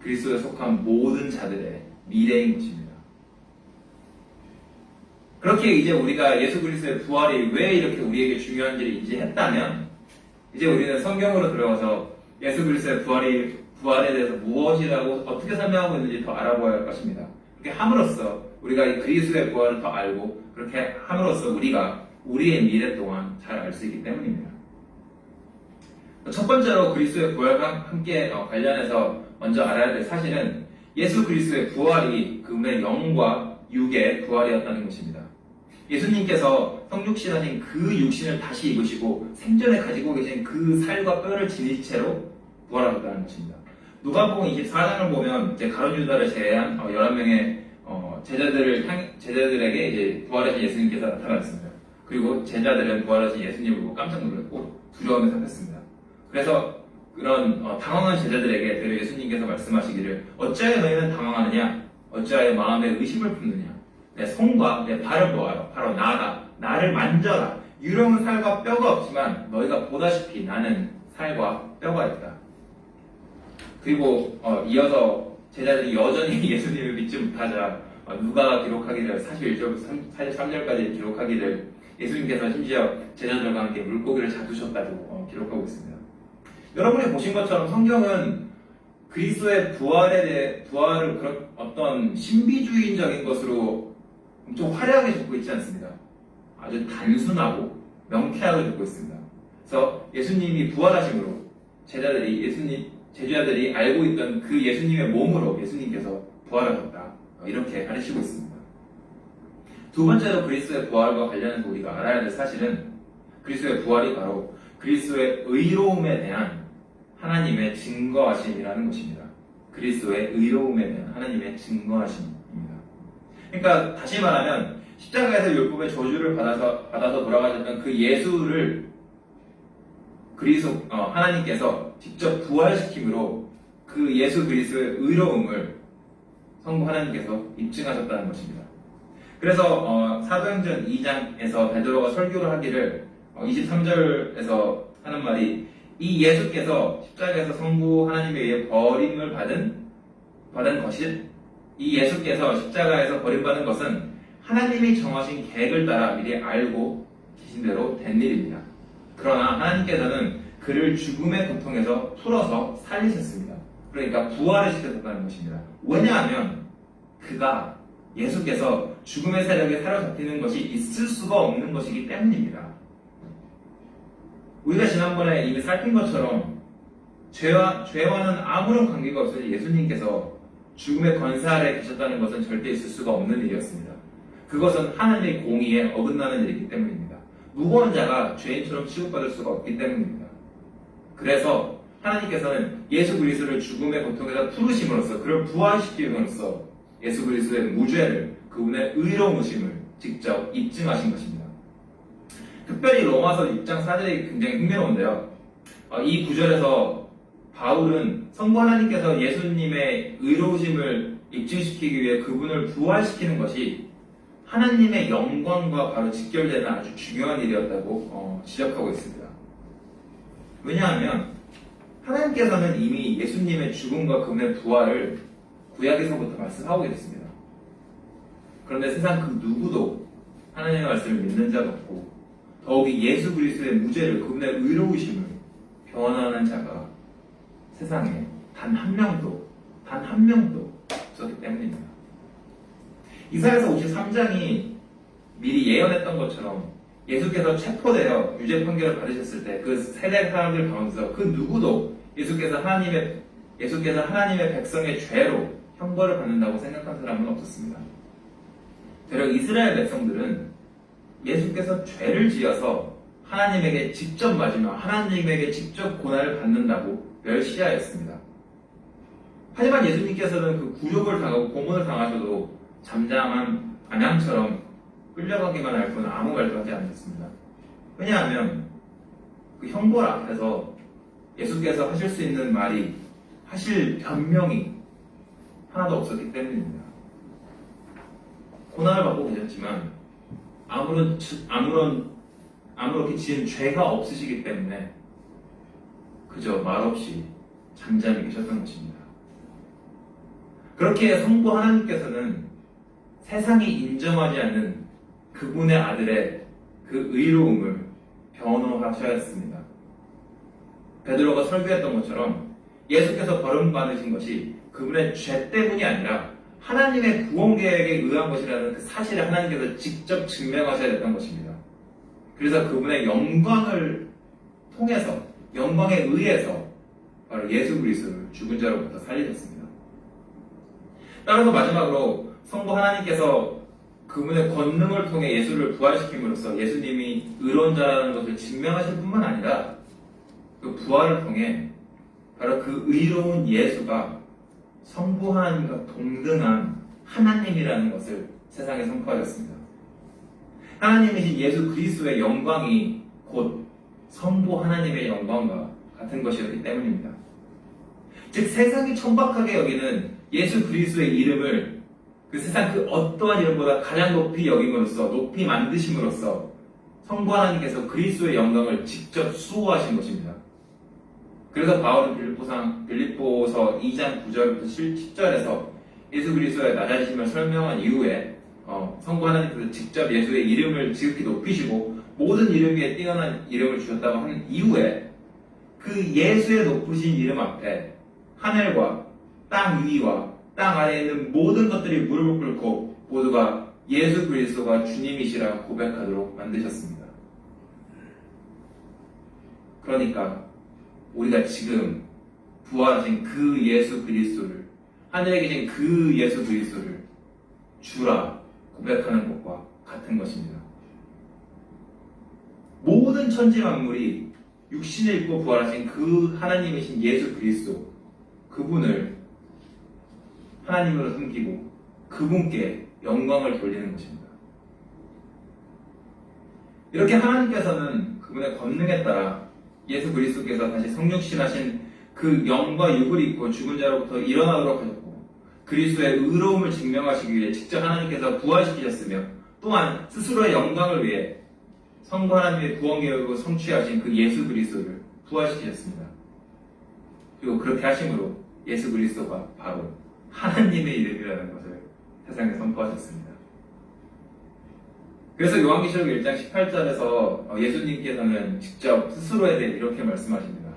Speaker 1: 그리스도에 속한 모든 자들의 미래인 것입니다. 그렇게 이제 우리가 예수 그리스도의 부활이 왜 이렇게 우리에게 중요한지를 인지했다면 이제 우리는 성경으로 들어가서 예수 그리스도의 부활에 대해서 무엇이라고 어떻게 설명하고 있는지 더 알아보아야 할 것입니다. 그렇게 함으로써 우리가 이 그리스도의 부활을 더 알고 그렇게 함으로써 우리가 우리의 미래 동안 잘 알 수 있기 때문입니다. 첫 번째로 그리스도의 부활과 함께 관련해서 먼저 알아야 될 사실은 예수 그리스도의 부활이 그분의 영과 육의 부활이었다는 것입니다. 예수님께서 성육신하신 그 육신을 다시 입으시고 생전에 가지고 계신 그 살과 뼈를 지닌 채로 부활하셨다는 것입니다. 누가복음 24장을 보면 이제 가룟 유다를 제외한 11명의 제자들에게 이제 부활하신 예수님께서 나타났습니다. 그리고 제자들은 부활하신 예수님을 보고 깜짝 놀랐고 두려움에 삭혔습니다. 그래서 그런 당황한 제자들에게 되려 예수님께서 말씀하시기를 어찌하여 너희는 당황하느냐? 어찌하여 마음에 의심을 품느냐? 내 손과 내 발을 보아요. 바로 나다. 나를 만져라. 유령은 살과 뼈가 없지만 너희가 보다시피 나는 살과 뼈가 있다. 그리고 이어서 제자들이 여전히 예수님을 믿지 못하자 누가 기록하기를 41절부터 43절까지 기록하기를 예수님께서 심지어 제자들과 함께 물고기를 잡으셨다고 기록하고 있습니다. 여러분이 보신 것처럼 성경은 그리스도의 부활을 어떤 신비주의적인 것으로 엄청 화려하게 적고 있지 않습니다. 아주 단순하고 명쾌하게 적고 있습니다. 그래서 예수님이 부활하심으로 제자들이 알고 있던 그 예수님의 몸으로 예수님께서 부활하셨다. 이렇게 가르치고 있습니다. 두 번째로 그리스도의 부활과 관련해서 우리가 알아야 될 사실은 그리스도의 부활이 바로 그리스도의 의로움에 대한 하나님의 증거하심이라는 것입니다. 그리스도의 의로움에 대한 하나님의 증거하심입니다. 그러니까 다시 말하면 십자가에서 율법의 저주를 받아서 돌아가셨던 그 예수를 하나님께서 직접 부활시킴으로 그 예수 그리스도의 의로움을 성부 하나님께서 입증하셨다는 것입니다. 그래서 사도행전 2장에서 베드로가 설교를 하기를 23절에서 하는 말이 이 예수께서 십자가에서 성부 하나님에 의해 버림을 받은 것이 이 예수께서 십자가에서 버림받은 것은 하나님이 정하신 계획을 따라 미리 알고 계신 대로 된 일입니다. 그러나 하나님께서는 그를 죽음의 고통에서 풀어서 살리셨습니다. 그러니까 부활을 시켰다는 것입니다. 왜냐하면 예수께서 죽음의 세력에 사로잡히는 것이 있을 수가 없는 것이기 때문입니다. 우리가 지난번에 이미 살핀 것처럼 죄와는 아무런 관계가 없어서 예수님께서 죽음의 권세 아래 계셨다는 것은 절대 있을 수가 없는 일이었습니다. 그것은 하나님의 공의에 어긋나는 일이기 때문입니다. 무고한 자가 죄인처럼 취급받을 수가 없기 때문입니다. 그래서 하나님께서는 예수 그리스도를 죽음의 고통에서 풀으심으로써 그를 부활시킴으로써 예수 그리스도의 무죄를 그분의 의로우심을 직접 입증하신 것입니다. 특별히 로마서 6장 4절이 굉장히 흥미로운데요. 이 구절에서 바울은 성부 하나님께서 예수님의 의로우심을 입증시키기 위해 그분을 부활시키는 것이 하나님의 영광과 바로 직결되는 아주 중요한 일이었다고 지적하고 있습니다. 왜냐하면 하나님께서는 이미 예수님의 죽음과 그분의 부활을 구약에서부터 말씀하고 계셨습니다. 그런데 세상 그 누구도 하나님의 말씀을 믿는 자가 없고 더욱이 예수 그리스도의 무죄를 그분의 의로우심을 변호하는 자가 세상에 단 한 명도 없었기 때문입니다. 이사야서 53장이 미리 예언했던 것처럼 예수께서 체포되어 유죄 판결을 받으셨을 때 그 세대 사람들 가운데서 그 누구도 예수께서 하나님의 백성의 죄로 형벌을 받는다고 생각한 사람은 없었습니다. 되려 이스라엘 백성들은 예수께서 죄를 지어서 하나님에게 직접 맞으며 하나님에게 직접 고난을 받는다고 멸시하였습니다. 하지만 예수님께서는 그 굴욕을 당하고 고문을 당하셔도 잠잠한 안양처럼 끌려가기만 할 뿐 아무 말도 하지 않았습니다. 왜냐하면 그 형벌 앞에서 예수께서 하실 수 있는 말이, 하실 변명이 하나도 없었기 때문입니다. 고난을 받고 계셨지만 아무렇게 지은 죄가 없으시기 때문에 그저 말없이 잠잠히 계셨던 것입니다. 그렇게 성부 하나님께서는 세상이 인정하지 않는 그분의 아들의 그 의로움을 변호하셨습니다. 베드로가 설교했던 것처럼 예수께서 버림받으신 것이 그분의 죄 때문이 아니라 하나님의 구원 계획에 의한 것이라는 그 사실을 하나님께서 직접 증명하셔야 됐던 것입니다. 그래서 그분의 영광을 통해서, 영광에 의해서 바로 예수 그리스도를 죽은 자로부터 살리셨습니다. 따라서 마지막으로 성부 하나님께서 그분의 권능을 통해 예수를 부활시킴으로써 예수님이 의로운 자라는 것을 증명하실 뿐만 아니라 그 부활을 통해 바로 그 의로운 예수가 성부 하나님과 동등한 하나님이라는 것을 세상에 선포하였습니다. 하나님이신 예수 그리스도의 영광이 곧 성부 하나님의 영광과 같은 것이었기 때문입니다. 즉 세상이 천박하게 여기는 예수 그리스도의 이름을 그 세상 그 어떠한 이름보다 가장 높이 여김으로써, 높이 만드심으로써 성부 하나님께서 그리스도의 영광을 직접 수호하신 것입니다. 그래서 바울은 빌립보서 2장 9절부터 10절에서 예수 그리스도의 낮아지심을 설명한 이후에 성부 하나님께서 직접 예수의 이름을 지극히 높이시고 모든 이름 위에 뛰어난 이름을 주셨다고 한 이후에 그 예수의 높으신 이름 앞에 하늘과 땅 위와 땅 아래에 있는 모든 것들이 무릎을 꿇고 모두가 예수 그리스도가 주님이시라 고백하도록 만드셨습니다. 그러니까 우리가 지금 부활하신 그 예수 그리스도를, 하늘에 계신 그 예수 그리스도를 주라 고백하는 것과 같은 것입니다. 모든 천지 만물이 육신을 입고 부활하신 그 하나님이신 예수 그리스도, 그분을 하나님으로 섬기고 그분께 영광을 돌리는 것입니다. 이렇게 하나님께서는 그분의 권능에 따라 예수 그리스도께서 다시 성육신하신 그 영과 육을 입고 죽은 자로부터 일어나도록 하셨고 그리스도의 의로움을 증명하시기 위해 직접 하나님께서 부활시키셨으며 또한 스스로의 영광을 위해 성부 하나님의 구원 계획으로 성취하신 그 예수 그리스도를 부활시키셨습니다. 그리고 그렇게 하심으로 예수 그리스도가 바로 하나님의 이름이라는 것을 세상에 선포하셨습니다. 그래서 요한계시록 1장 18절에서 예수님께서는 직접 스스로에 대해 이렇게 말씀하십니다.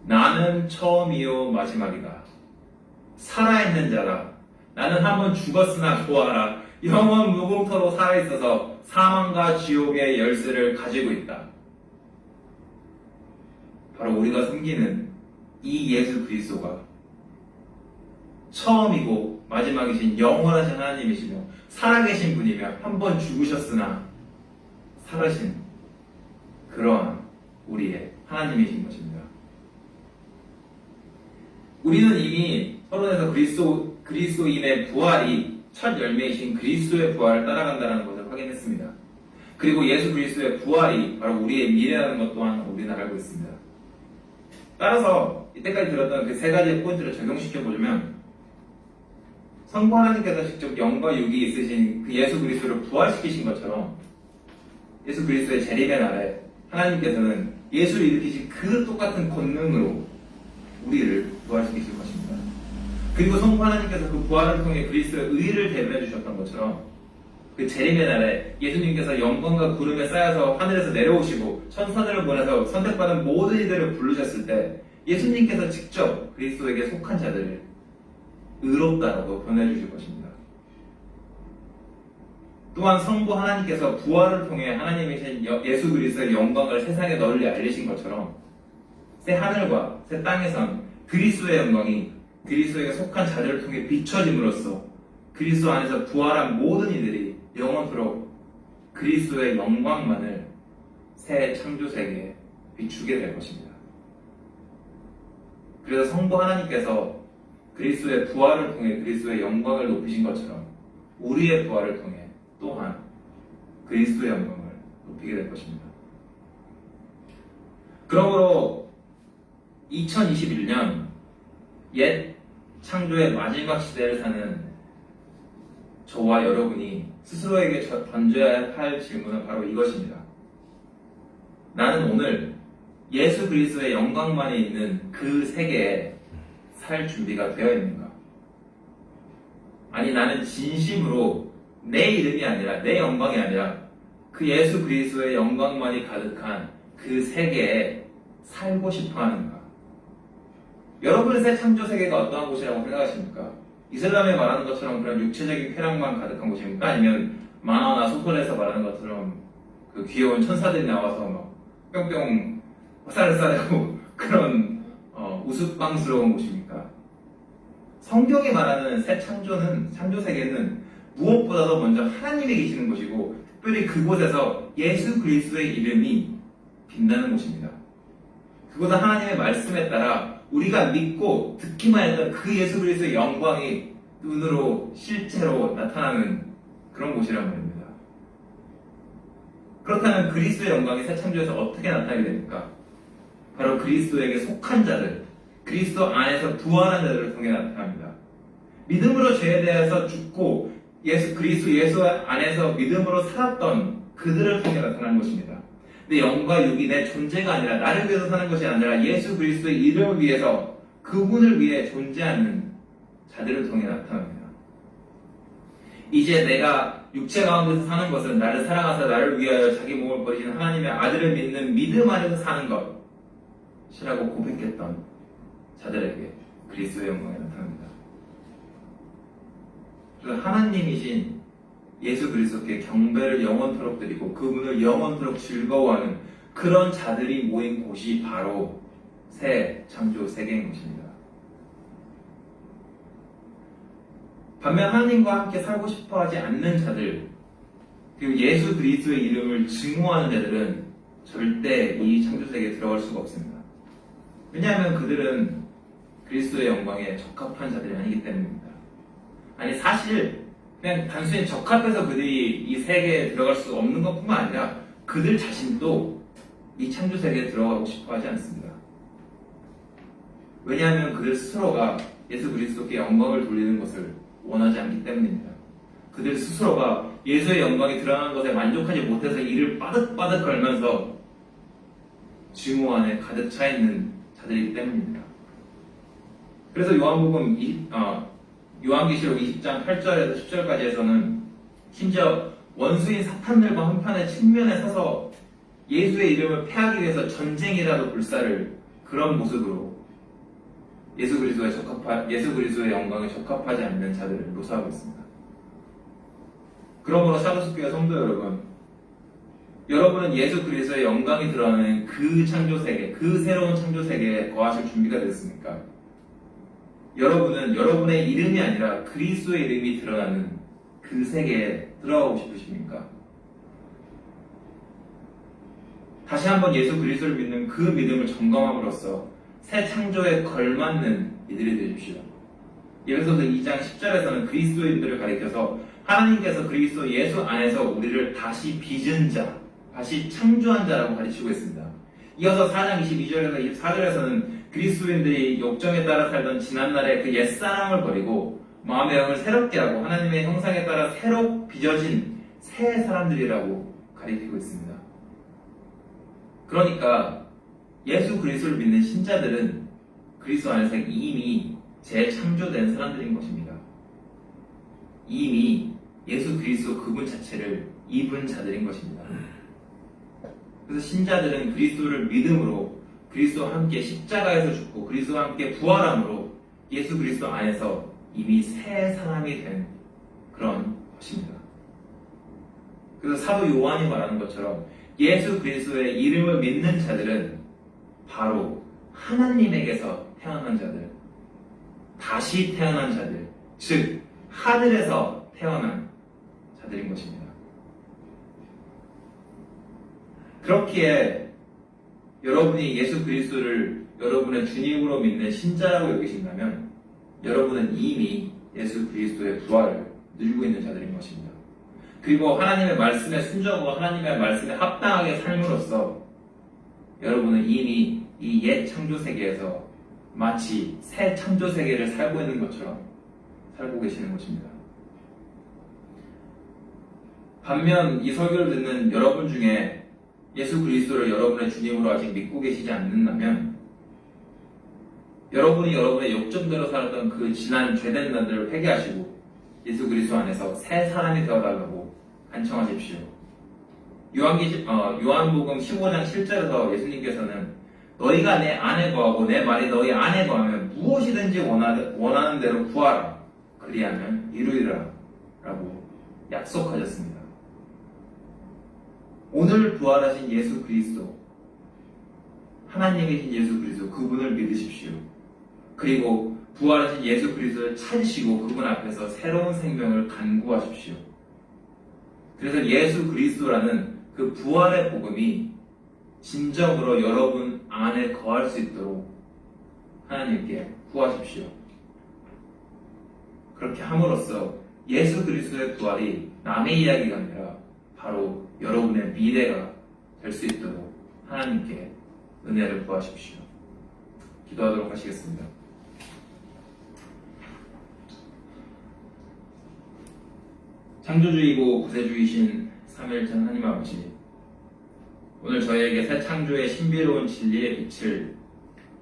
Speaker 1: 나는 처음이요 마지막이다. 살아있는 자라. 나는 한번 죽었으나 보아라. 영원 무궁토로 살아있어서 사망과 지옥의 열쇠를 가지고 있다. 바로 우리가 섬기는 이 예수 그리스도가 처음이고 마지막이신 영원하신 하나님이시며 살아계신 분이며 한 번 죽으셨으나 살아신 그러한 우리의 하나님이신 것입니다. 우리는 이미 서론에서 그리스도인의 부활이 첫 열매이신 그리스도의 부활을 따라간다는 것을 확인했습니다. 그리고 예수 그리스도의 부활이 바로 우리의 미래라는 것 또한 우리는 알고 있습니다. 따라서 이때까지 들었던 그 세 가지 포인트를 적용시켜보자면 성부 하나님께서 직접 영과 육이 있으신 그 예수 그리스도를 부활시키신 것처럼 예수 그리스도의 재림의 날에 하나님께서는 예수를 일으키신 그 똑같은 권능으로 우리를 부활시키실 것입니다. 그리고 성부 하나님께서 그 부활을 통해 그리스도의 의를 대변해 주셨던 것처럼 그 재림의 날에 예수님께서 영광과 구름에 쌓여서 하늘에서 내려오시고 천사들을 보내서 선택받은 모든 이들을 부르셨을 때 예수님께서 직접 그리스도에게 속한 자들을 의롭다라고 보내주실 것입니다. 또한 성부 하나님께서 부활을 통해 하나님이신 예수 그리스도의 영광을 세상에 널리 알리신 것처럼 새 하늘과 새 땅에선 그리스도의 영광이 그리스도에게 속한 자들을 통해 비춰짐으로써 그리스도 안에서 부활한 모든 이들이 영원토록 그리스도의 영광만을 새 창조 세계에 비추게 될 것입니다. 그래서 성부 하나님께서 그리스도의 부활을 통해 그리스도의 영광을 높이신 것처럼 우리의 부활을 통해 또한 그리스도의 영광을 높이게 될 것입니다. 그러므로 2021년 옛 창조의 마지막 시대를 사는 저와 여러분이 스스로에게 던져야 할 질문은 바로 이것입니다. 나는 오늘 예수 그리스도의 영광만이 있는 그 세계에 살 준비가 되어 있는가? 아니, 나는 진심으로 내 이름이 아니라, 내 영광이 아니라 그 예수 그리스도의 영광만이 가득한 그 세계에 살고 싶어 하는가? 여러분의 새 창조 세계가 어떠한 곳이라고 생각하십니까? 이슬람에 말하는 것처럼 그런 육체적인 쾌락만 가득한 곳입니까? 아니면 만화나 소설에서 말하는 것처럼 그 귀여운 천사들이 나와서 막 뿅뿅 화살을 쏴대고 그런 우스꽝스러운 곳입니까? 성경이 말하는 새 창조는, 창조 세계는 무엇보다도 먼저 하나님이 계시는 곳이고 특별히 그곳에서 예수 그리스도의 이름이 빛나는 곳입니다. 그곳은 하나님의 말씀에 따라 우리가 믿고 듣기만 했던 그 예수 그리스도의 영광이 눈으로 실제로 나타나는 그런 곳이란 말입니다. 그렇다면 그리스도의 영광이 새 창조에서 어떻게 나타나게 됩니까? 바로 그리스도에게 속한 자들, 그리스도 안에서 부활한 자들을 통해 나타납니다. 믿음으로 죄에 대해서 죽고 그리스도 예수 안에서 믿음으로 살았던 그들을 통해 나타나는 것입니다. 내 영과 육이 내 존재가 아니라 나를 위해서 사는 것이 아니라 예수 그리스도의 이름을 위해서 그분을 위해 존재하는 자들을 통해 나타납니다. 이제 내가 육체 가운데서 사는 것은 나를 사랑하사 나를 위하여 자기 몸을 버리신 하나님의 아들을 믿는 믿음 안에서 사는 것이라고 고백했던 자들에게 그리스도의 영광이 나타납니다. 그래서 하나님이신 예수 그리스도께 경배를 영원토록 드리고 그분을 영원토록 즐거워하는 그런 자들이 모인 곳이 바로 새 창조 세계인 것입니다. 반면 하나님과 함께 살고 싶어하지 않는 자들, 그리고 예수 그리스도의 이름을 증오하는 자들은 절대 이 창조 세계에 들어갈 수가 없습니다. 왜냐하면 그들은 그리스도의 영광에 적합한 자들이 아니기 때문입니다. 아니, 사실 그냥 단순히 적합해서 그들이 이 세계에 들어갈 수 없는 것뿐만 아니라 그들 자신도 이 창조 세계에 들어가고 싶어 하지 않습니다. 왜냐하면 그들 스스로가 예수 그리스도께 영광을 돌리는 것을 원하지 않기 때문입니다. 그들 스스로가 예수의 영광이 드러나는 것에 만족하지 못해서 이를 빠득빠득 걸면서 증오 안에 가득 차 있는 자들이기 때문입니다. 그래서 요한계시록 20장 8절에서 10절까지에서는 심지어 원수인 사탄들과 한편의 측면에 서서 예수의 이름을 폐하기 위해서 전쟁이라도 불사를 그런 모습으로 예수 그리스도의 영광에 적합하지 않는 자들을 묘사하고 있습니다. 그러므로 샤도스교회 성도 여러분은 예수 그리스도의 영광이 드러나는 그 창조 세계, 그 새로운 창조 세계에 거하실 준비가 됐습니까? 여러분은 여러분의 이름이 아니라 그리스도의 이름이 드러나는 그 세계에 들어가고 싶으십니까? 다시 한번 예수 그리스도를 믿는 그 믿음을 점검함으로써 새 창조에 걸맞는 이들이 되십시오. 예배소서 2장 10절에서는 그리스도인들을 가리켜서 하나님께서 그리스도 예수 안에서 우리를 다시 빚은 자, 다시 창조한 자라고 가르치고 있습니다. 이어서 4장 22절에서 24절에서는 그리스도인들이 욕정에 따라 살던 지난날의 그 옛사람을 버리고 마음의 영을 새롭게 하고 하나님의 형상에 따라 새로 빚어진 새 사람들이라고 가리키고 있습니다. 그러니까 예수 그리스도를 믿는 신자들은 그리스도 안에서 이미 재창조된 사람들인 것입니다. 이미 예수 그리스도 그분 자체를 입은 자들인 것입니다. 그래서 신자들은 그리스도를 믿음으로 그리스도와 함께 십자가에서 죽고 그리스도와 함께 부활함으로 예수 그리스도 안에서 이미 새 사람이 된 그런 것입니다. 그래서 사도 요한이 말하는 것처럼 예수 그리스도의 이름을 믿는 자들은 바로 하나님에게서 태어난 자들, 다시 태어난 자들, 즉 하늘에서 태어난 자들인 것입니다. 그렇기에 여러분이 예수 그리스도를 여러분의 주님으로 믿는 신자라고 여기신다면 여러분은 이미 예수 그리스도의 부활을 누리고 있는 자들인 것입니다. 그리고 하나님의 말씀에 순종하고 하나님의 말씀에 합당하게 삶으로써 여러분은 이미 이 옛 창조 세계에서 마치 새 창조 세계를 살고 있는 것처럼 살고 계시는 것입니다. 반면 이 설교를 듣는 여러분 중에 예수 그리스도를 여러분의 주님으로 아직 믿고 계시지 않는다면 여러분이 여러분의 욕정대로 살았던 그 지난 죄된 날들을 회개하시고 예수 그리스도 안에서 새 사람이 되어달라고 간청하십시오. 요한복음 15장 7절에서 예수님께서는 너희가 내 안에 거하고 내 말이 너희 안에 거하면 무엇이든지 원하는 대로 구하라. 그리하면 이루리라. 라고 약속하셨습니다. 오늘 부활하신 예수 그리스도, 하나님이신 예수 그리스도, 그분을 믿으십시오. 그리고 부활하신 예수 그리스도를 찾으시고 그분 앞에서 새로운 생명을 간구하십시오. 그래서 예수 그리스도라는 그 부활의 복음이 진정으로 여러분 안에 거할 수 있도록 하나님께 구하십시오. 그렇게 함으로써 예수 그리스도의 부활이 남의 이야기가 아니라 바로 여러분의 미래가 될 수 있도록 하나님께 은혜를 구하십시오. 기도하도록 하시겠습니다. 창조주이고 구세주이신 삼위일체 하나님 아버지, 오늘 저희에게 새 창조의 신비로운 진리의 빛을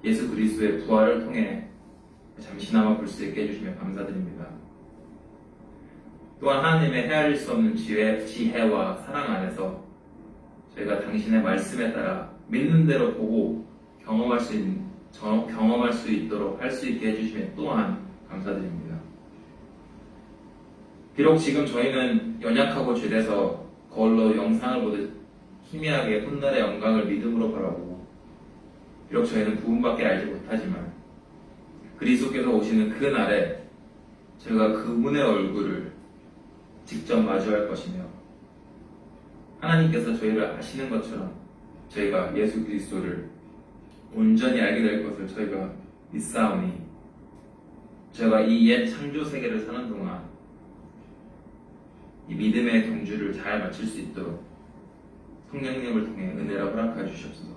Speaker 1: 예수 그리스도의 부활을 통해 잠시나마 볼 수 있게 해주시며 감사드립니다. 또한 하나님의 헤아릴 수 없는 지혜와 사랑 안에서 저희가 당신의 말씀에 따라 믿는 대로 보고 경험할 수 있도록 할 수 있게 해주시며 또한 감사드립니다. 비록 지금 저희는 연약하고 죄돼서 거울로 영상을 보듯 희미하게 훗날의 영광을 믿음으로 바라보고 비록 저희는 부분밖에 알지 못하지만 그리스도께서 오시는 그 날에 저희가 그분의 얼굴을 직접 마주할 것이며 하나님께서 저희를 아시는 것처럼 저희가 예수 그리스도를 온전히 알게 될 것을 저희가 믿사오니 저희가 이 옛 창조 세계를 사는 동안 이 믿음의 경주를 잘 마칠 수 있도록 성령님을 통해 은혜를 허락하여 주시옵소서.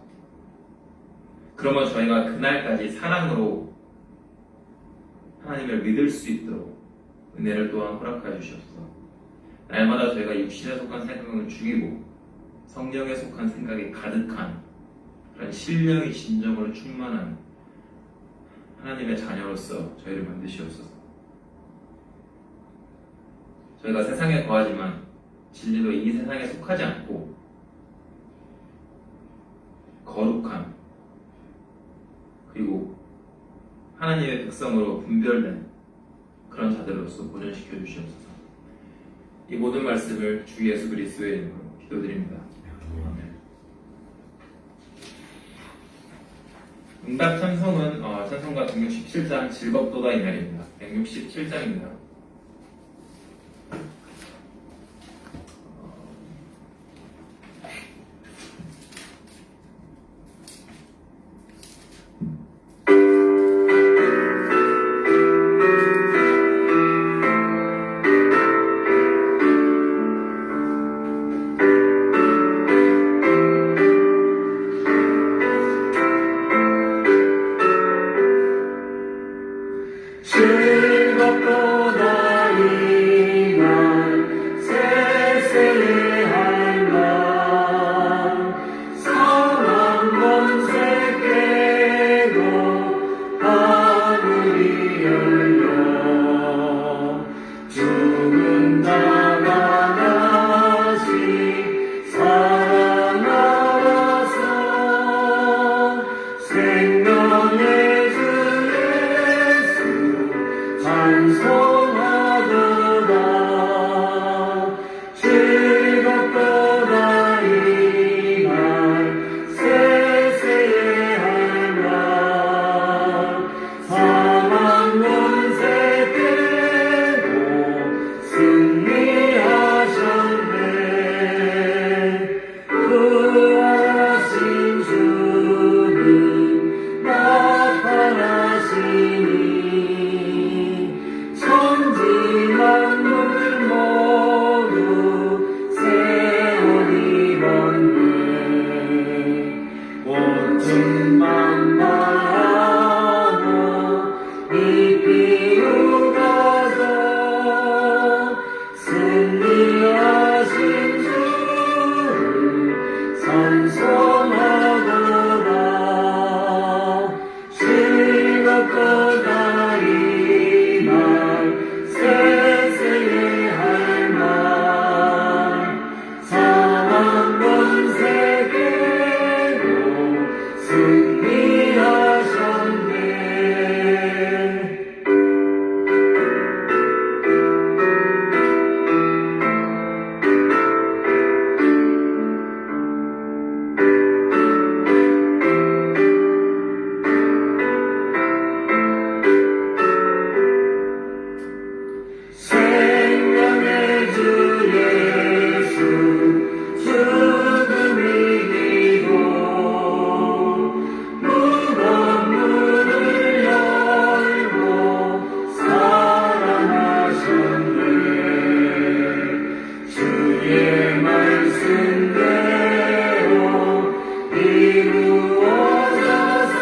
Speaker 1: 그러면 저희가 그날까지 사랑으로 하나님을 믿을 수 있도록 은혜를 또한 허락하여 주시옵소서. 날마다 저희가 육신에 속한 생각을 죽이고 성령에 속한 생각이 가득한 그런 신령이 진정으로 충만한 하나님의 자녀로서 저희를 만드시옵소서. 저희가 세상에 거하지만 진리로 이 세상에 속하지 않고 거룩한 그리고 하나님의 백성으로 분별된 그런 자들로서 보존시켜 주시옵소서. 이 모든 말씀을 주 예수 그리스도의 이름으로 기도드립니다. 아멘. 응답 찬송은 찬송가 167장 즐겁도다 이 말입니다. 167장입니다.
Speaker 3: 주만 바라고 깊이 우가서 승리하신 주를 찬송하도다. 즐겁도다 이 날 세세의 할 말 사랑 권세계로 승리하셨네. 생명의 주 예수 죽음 이기고 무거운 문을 열고 살아나셨네. 주의 말씀대로 이루어져서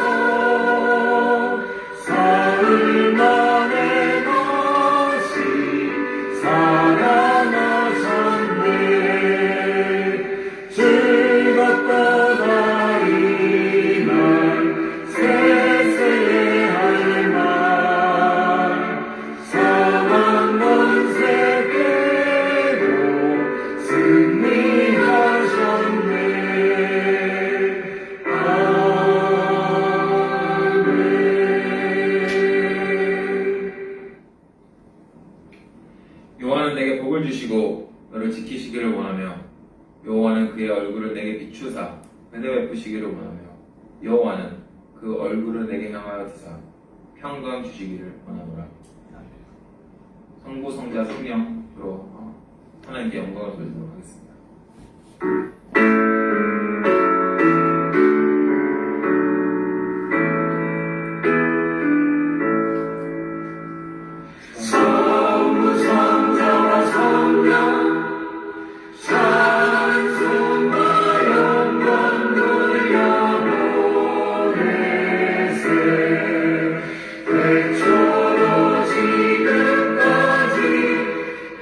Speaker 3: 사흘 만에 다시 살아나셨네. 즐겁도다 이 날 세세의 할 말 사망 권세계로 승리하셨네. 아멘.
Speaker 1: 여호와는 내게 복을 주시고 너를 지키시기를 원하며 여호와는 그의 얼굴을 내게 비추사 은혜 베푸시기를 원하며 여호와는 그 얼굴을 내게 향하여 드사 평강 주시기를 원하노라. 성부 성자 성령으로 하나님께 영광을 돌리도록 하겠습니다.
Speaker 3: 성부 성자와 성령 찬송과 영광 돌려보내세. 태초로 지금까지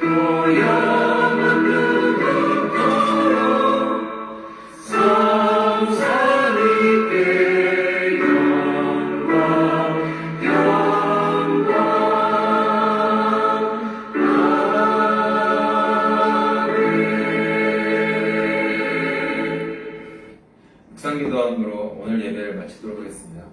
Speaker 3: 또 영원 누구도록 성삼위께 영광 영광.
Speaker 1: 묵상 기도함으로 오늘 예배를 마치도록 하겠습니다.